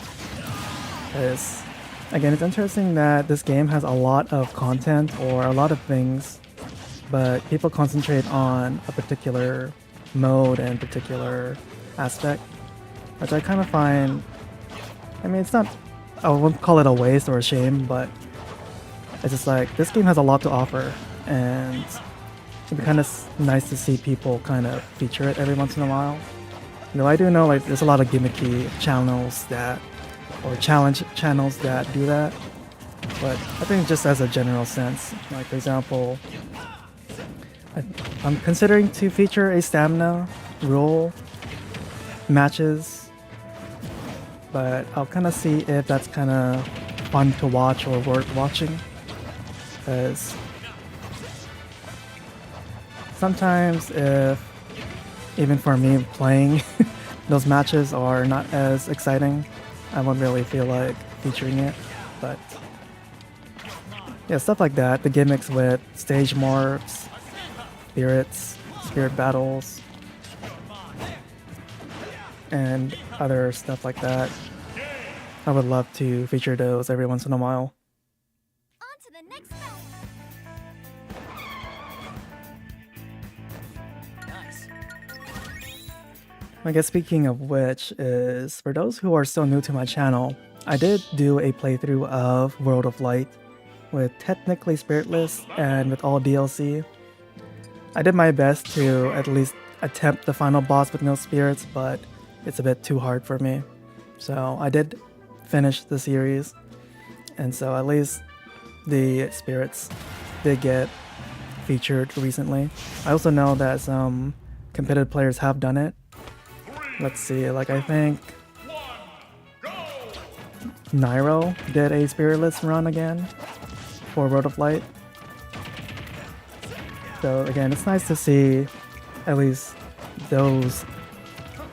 Because, again, it's interesting that this game has a lot of content or a lot of things, but people concentrate on a particular mode and particular aspect, which I kind of find, I mean, it's not, I won't call it a waste or a shame, but it's just like, this game has a lot to offer, and it'd be kind of nice to see people kind of feature it every once in a while. You know, I do know like there's a lot of gimmicky channels that, or challenge channels that do that, but I think just as a general sense, like for example, I'm considering to feature a stamina rule matches, but I'll kind of see if that's kind of fun to watch or worth watching. Because sometimes if, even for me playing, those matches are not as exciting, I won't really feel like featuring it, but yeah, stuff like that, the gimmicks with stage morphs, spirit battles, and other stuff like that. I would love to feature those every once in a while. On to the next battle. Nice. I guess speaking of which is, for those who are still new to my channel, I did do a playthrough of World of Light with technically spiritless and with all DLC. I did my best to at least attempt the final boss with no spirits, but it's a bit too hard for me. So I did finish the series, and so at least the spirits did get featured recently. I also know that some competitive players have done it. Let's see, like I think Nairo did a spiritless run again for World of Light. So again, it's nice to see at least those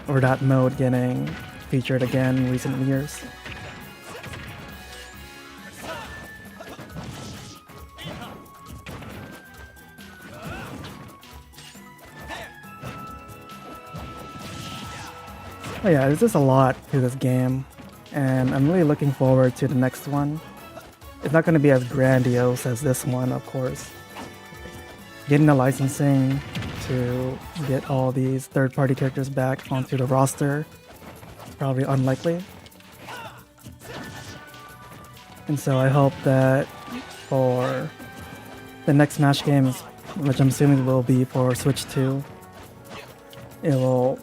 or that mode getting featured again in recent years. Oh yeah, there's just a lot to this game, and I'm really looking forward to the next one. It's not going to be as grandiose as this one, of course. Getting the licensing to get all these third-party characters back onto the roster is probably unlikely. And so I hope that for the next Smash games, which I'm assuming will be for Switch 2, it will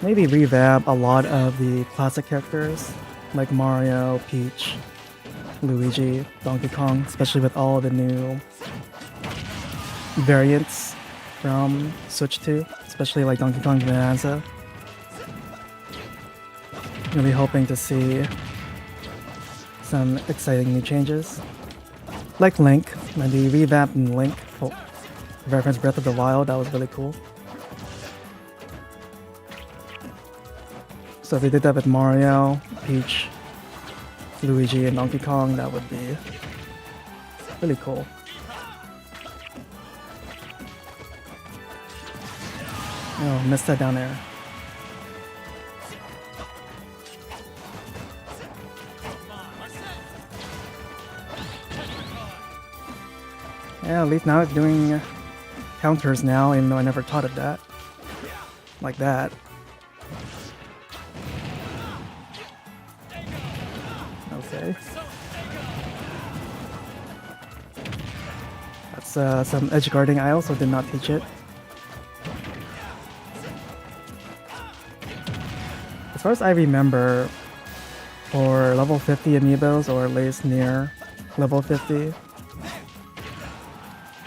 maybe revamp a lot of the classic characters like Mario, Peach, Luigi, Donkey Kong, especially with all the new variants from Switch 2, especially like Donkey Kong Bonanza. Really hoping to see some exciting new changes. Like Link, when they revamped Link for reference Breath of the Wild, that was really cool. So if they did that with Mario, Peach, Luigi, and Donkey Kong, that would be really cool. Oh, missed that down there. Yeah, at least now it's doing counters now, even though I never taught it that. Like that. Okay. That's some edge guarding. I also did not teach it. As far as I remember, for level 50 amiibos, or at least near level 50,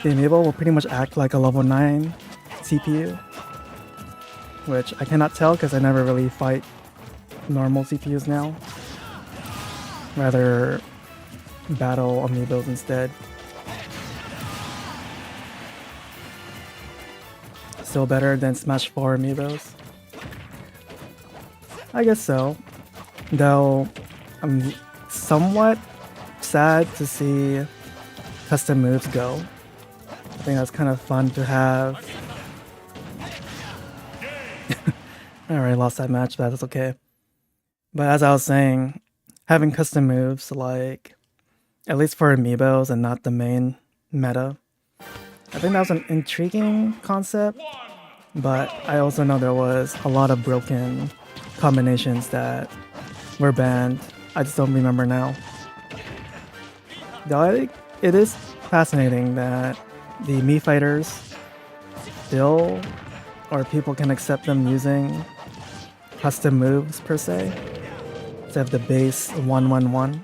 the amiibo will pretty much act like a level 9 CPU, which I cannot tell because I never really fight normal CPUs now. Rather battle amiibos instead. Still better than Smash 4 amiibos? I guess so. Though I'm somewhat sad to see custom moves go. I think that's kind of fun to have. I already lost that match, but that's okay. But as I was saying, having custom moves, like, at least for amiibos and not the main meta, I think that was an intriguing concept, but I also know there was a lot of broken combinations that were banned. I just don't remember now. Though I think it is fascinating that the Mii fighters still, or people can accept them using custom moves per se, instead of the base 1-1-1.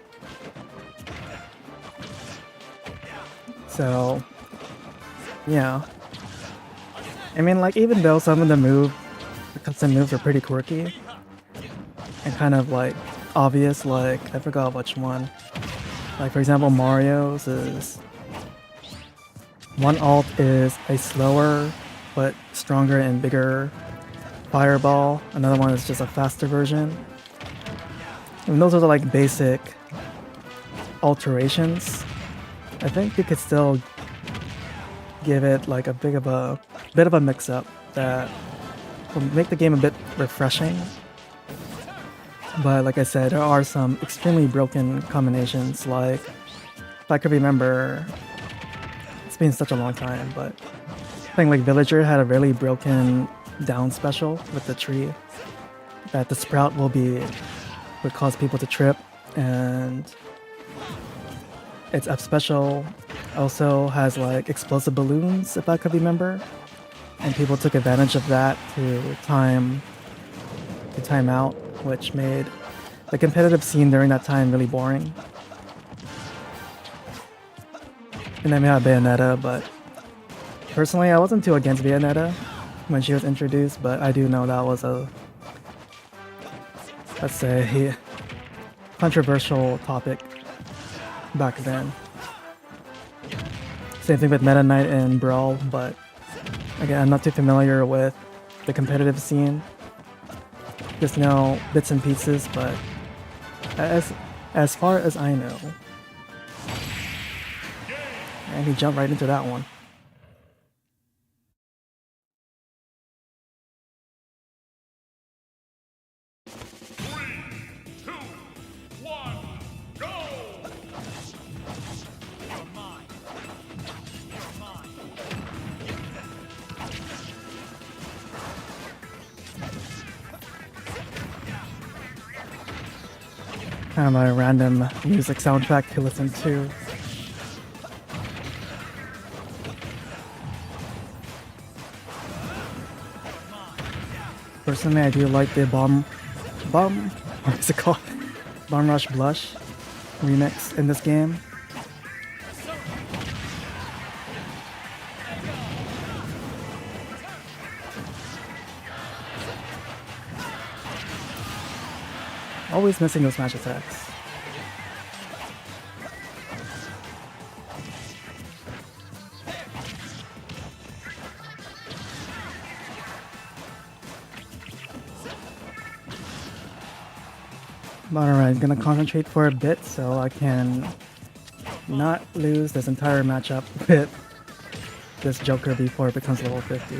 So, yeah. I mean, like, even though some of the custom moves are pretty quirky and kind of like obvious, like, I forgot which one. Like, for example, Mario's is one alt is a slower but stronger and bigger fireball. Another one is just a faster version. And those are the like basic alterations. I think you could still give it like a bit of a mix-up that will make the game a bit refreshing. But like I said, there are some extremely broken combinations. Like, if I could remember, it's been such a long time, but I think like Villager had a really broken down special with the tree that the sprout would cause people to trip, and its up special also has like explosive balloons, if I could remember, and people took advantage of that to time out, which made the competitive scene during that time really boring. And then we have Bayonetta, but personally I wasn't too against Bayonetta when she was introduced, but I do know that was a, let's say, controversial topic back then. Same thing with Meta Knight and Brawl, but again, I'm not too familiar with the competitive scene. Just know bits and pieces, but as far as I know. And he jumped right into that one. Kind of a random music soundtrack to listen to. Personally, I do like the what is it called? Bomb Rush Blush remix in this game. Always missing those smash attacks. But alright, I'm gonna concentrate for a bit so I can not lose this entire matchup with this Joker before it becomes level 50.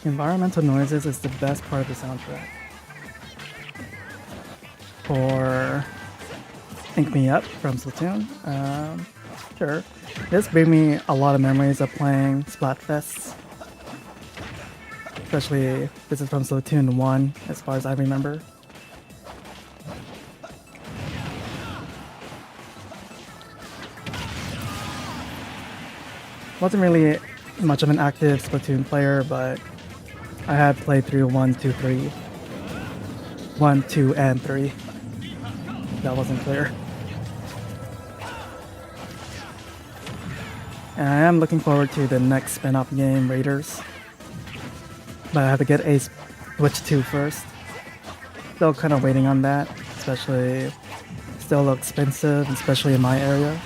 Environmental noises is the best part of the soundtrack. For Ink Me Up from Splatoon, sure. This gave me a lot of memories of playing Splatfests. Especially, this is from Splatoon 1, as far as I remember. Wasn't really much of an active Splatoon player, but I have played through 1, 2, 3. 1, 2, and 3. That wasn't clear. And I am looking forward to the next spin-off game, Raiders. But I have to get a Switch 2 first. Still kind of waiting on that, especially still expensive, especially in my area.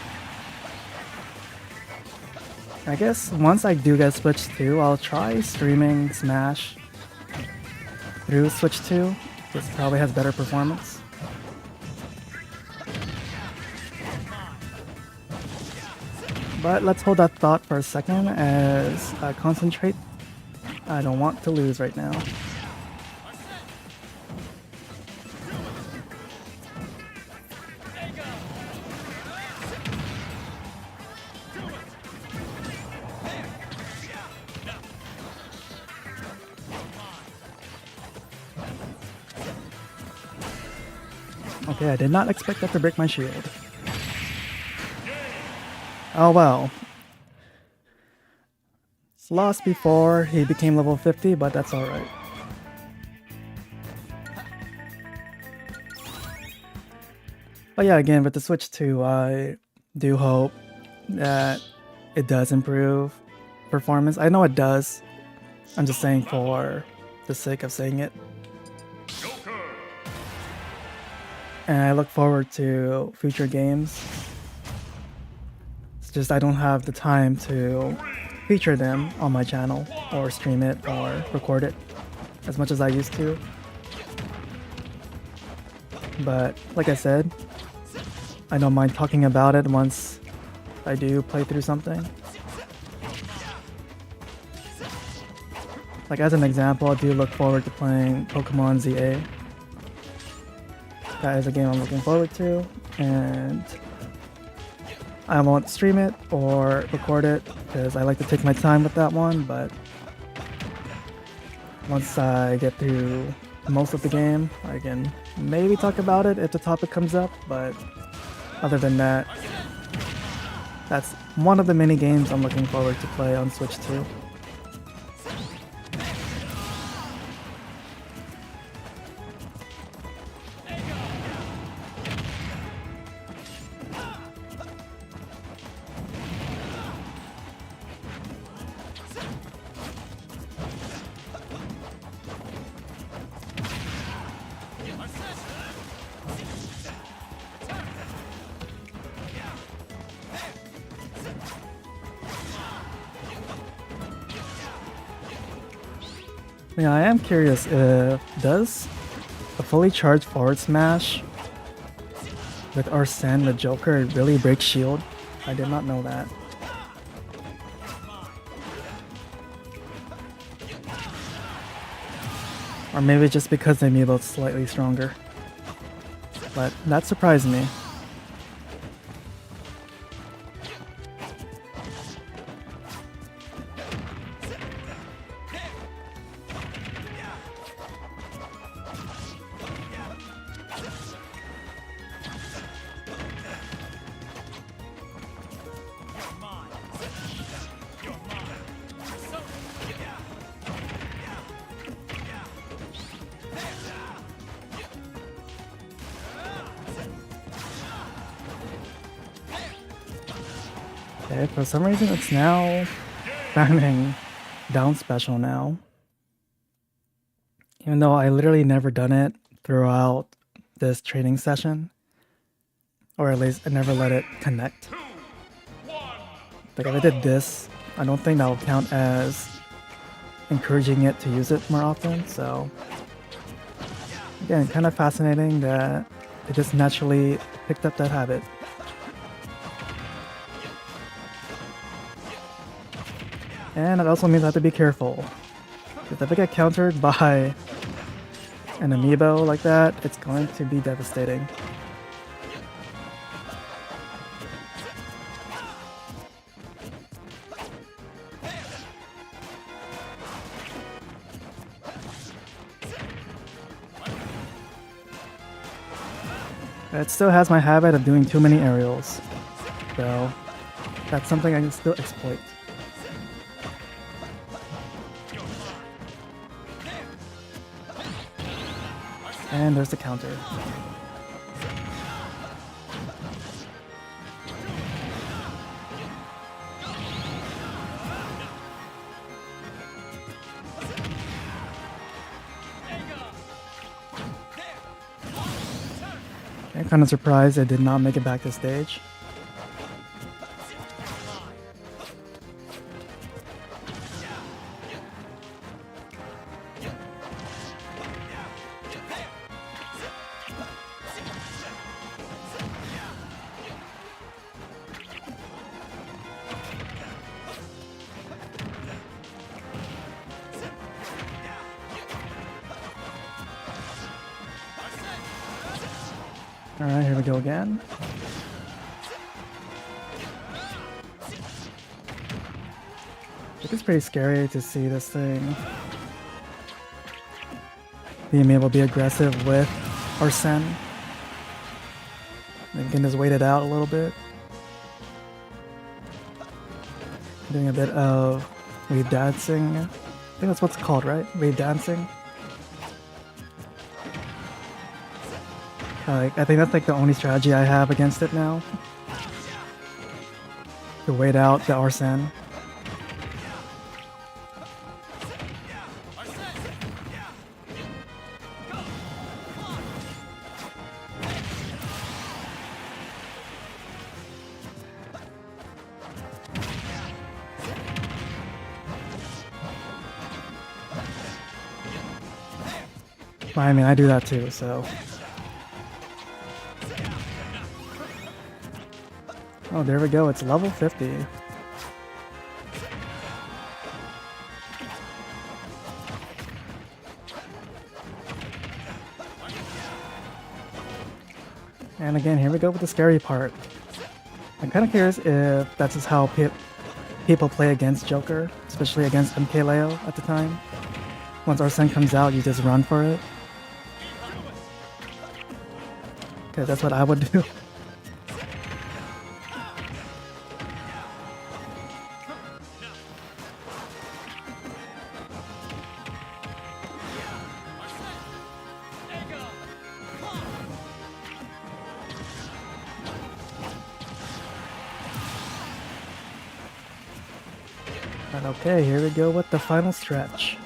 I guess once I do get Switch 2, I'll try streaming Smash through Switch 2. This probably has better performance. But let's hold that thought for a second as I concentrate. I don't want to lose right now. Okay, I did not expect that to break my shield. Oh well. It's lost before he became level 50, but that's alright. But yeah, again, with the Switch 2, I do hope that it does improve performance. I know it does. I'm just saying for the sake of saying it. and I look forward to future games. It's just I don't have the time to feature them on my channel or stream it or record it as much as I used to. But like I said, I don't mind talking about it once I do play through something. Like as an example, I do look forward to playing Pokemon ZA. That is a game I'm looking forward to, and I won't stream it or record it because I like to take my time with that one, but once I get through most of the game, I can maybe talk about it if the topic comes up, but other than that, that's one of the many games I'm looking forward to play on Switch too. Yeah, I am curious if does a fully charged forward smash with Arsene the Joker really break shield? I did not know that. Or maybe just because the amiibo's slightly stronger. But that surprised me. Okay, for some reason it's now spamming down special now. Even though I literally never done it throughout this training session. Or at least I never let it connect. Like if I did this, I don't think that will count as encouraging it to use it more often, so again, kind of fascinating that it just naturally picked up that habit. And it also means I have to be careful. Because if I get countered by an amiibo like that, it's going to be devastating. It still has my habit of doing too many aerials, so that's something I can still exploit. And there's the counter. I'm kind of surprised I did not make it back to stage. Alright, here we go again. I think it's pretty scary to see this thing being able to be aggressive with Arsene. Maybe we can just wait it out a little bit. Doing a bit of wave dancing. I think that's what's called, right? Wave dancing. Like, I think that's like the only strategy I have against it now. To wait out the Arsene. I mean, I do that too, so. Oh, there we go. It's level 50. And again, here we go with the scary part. I'm kind of curious if that's just how people play against Joker, especially against MKLeo at the time. Once Arsene comes out, you just run for it. Okay, that's what I would do. But okay, here we go with the final stretch.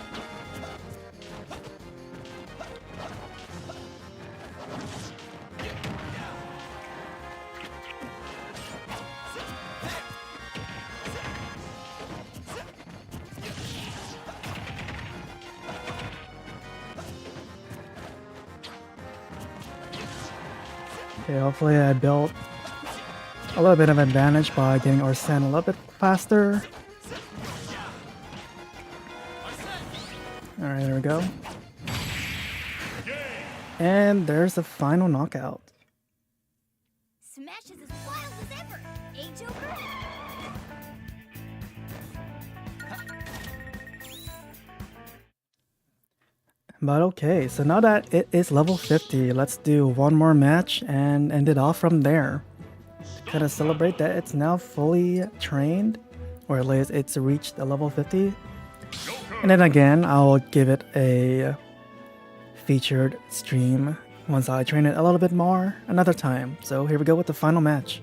Okay, hopefully I built a little bit of advantage by getting Arsene a little bit faster. Alright, there we go. And there's the final knockout. Smash is as wild as ever, eh, Joker? But okay, so now that it is level 50, let's do one more match and end it off from there. To kind of celebrate that it's now fully trained, or at least it's reached a level 50. And then again, I'll give it a featured stream once I train it a little bit more another time. So here we go with the final match.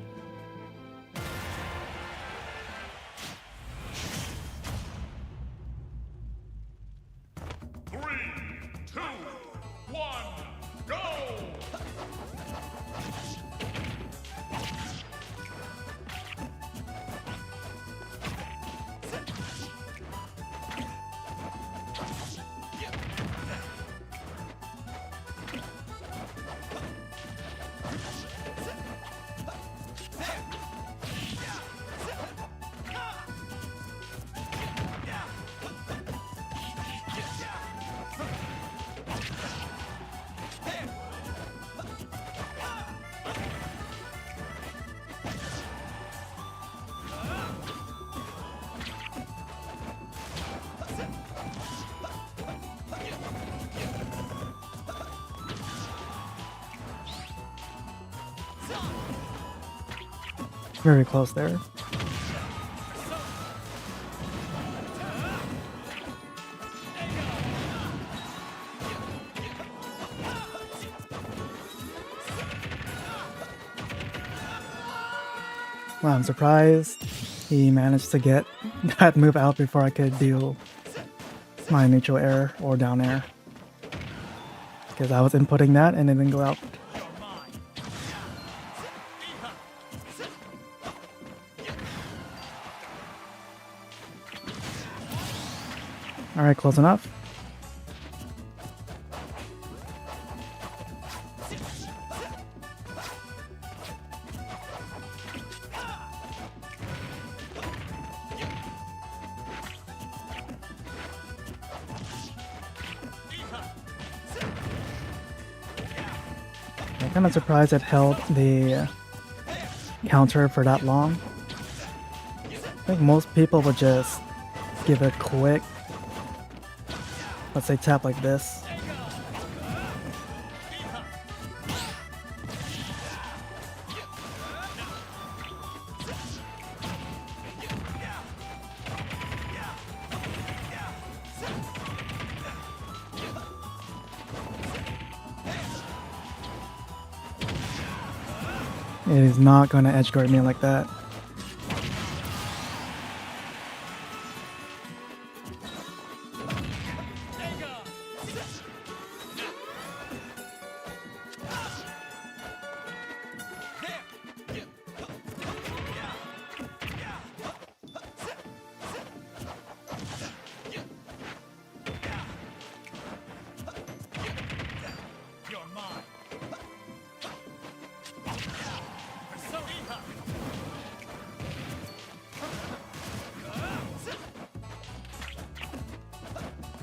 Very close there. Wow, I'm surprised he managed to get that move out before I could do my neutral air or down air. Because I was inputting that and it didn't go out. Alright, close enough. I'm kind of surprised it held the counter for that long. I think most people would just give it a quick, let's say, tap like this. It is not going to edge guard me like that.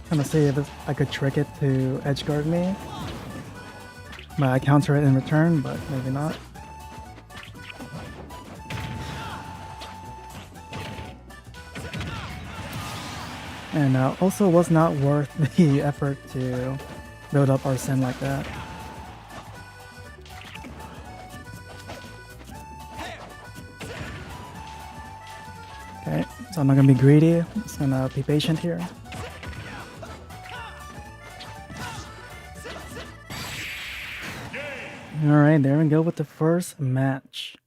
Trying to see if I could trick it to edge guard me. But I counter it in return, but maybe not. And also was not worth the effort to build up our sin like that. Okay, so I'm not gonna be greedy. I'm just gonna be patient here. Alright, there we go with the first match.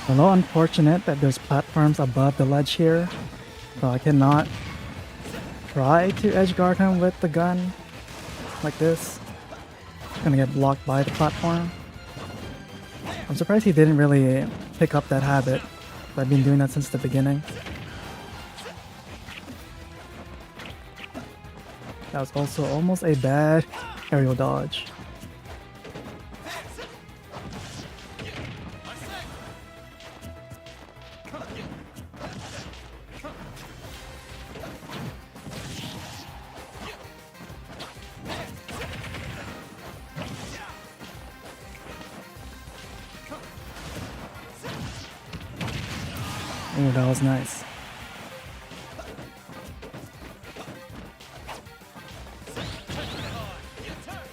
A little unfortunate that there's platforms above the ledge here, so I cannot try to edge guard him with the gun like this. It's gonna get blocked by the platform. I'm surprised he didn't really pick up that habit. I've been doing that since the beginning. That was also almost a bad aerial dodge. Oh, that was nice.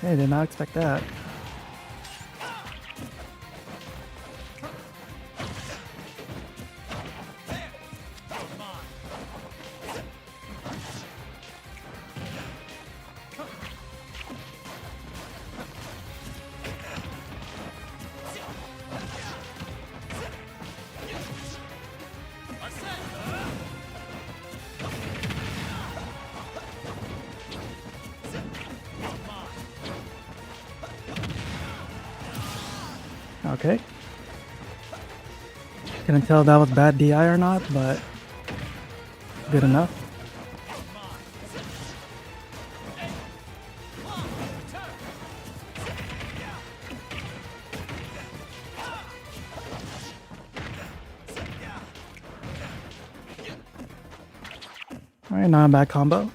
Hey, did not expect that. Okay. Couldn't tell if that was bad DI or not, but good enough. Alright, not a bad combo.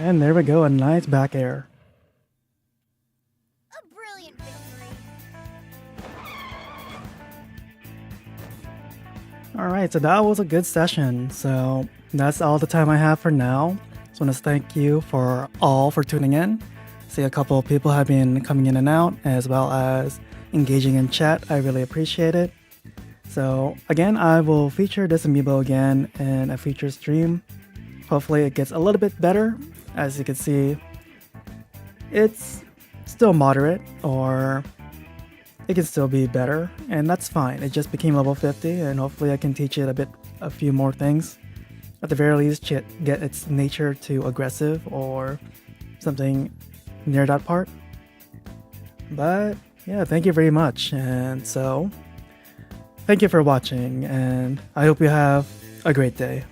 And there we go, a nice back air. A brilliant victory. Alright, so that was a good session. So that's all the time I have for now. Just want to thank you for tuning in. See, a couple of people have been coming in and out, as well as engaging in chat. I really appreciate it. So again, I will feature this amiibo again in a future stream. Hopefully it gets a little bit better. As you can see, it's still moderate, or it can still be better, and that's fine. It just became level 50, and hopefully I can teach it a few more things. At the very least, get its nature to aggressive or something near that part. But yeah, thank you very much, and so thank you for watching, and I hope you have a great day.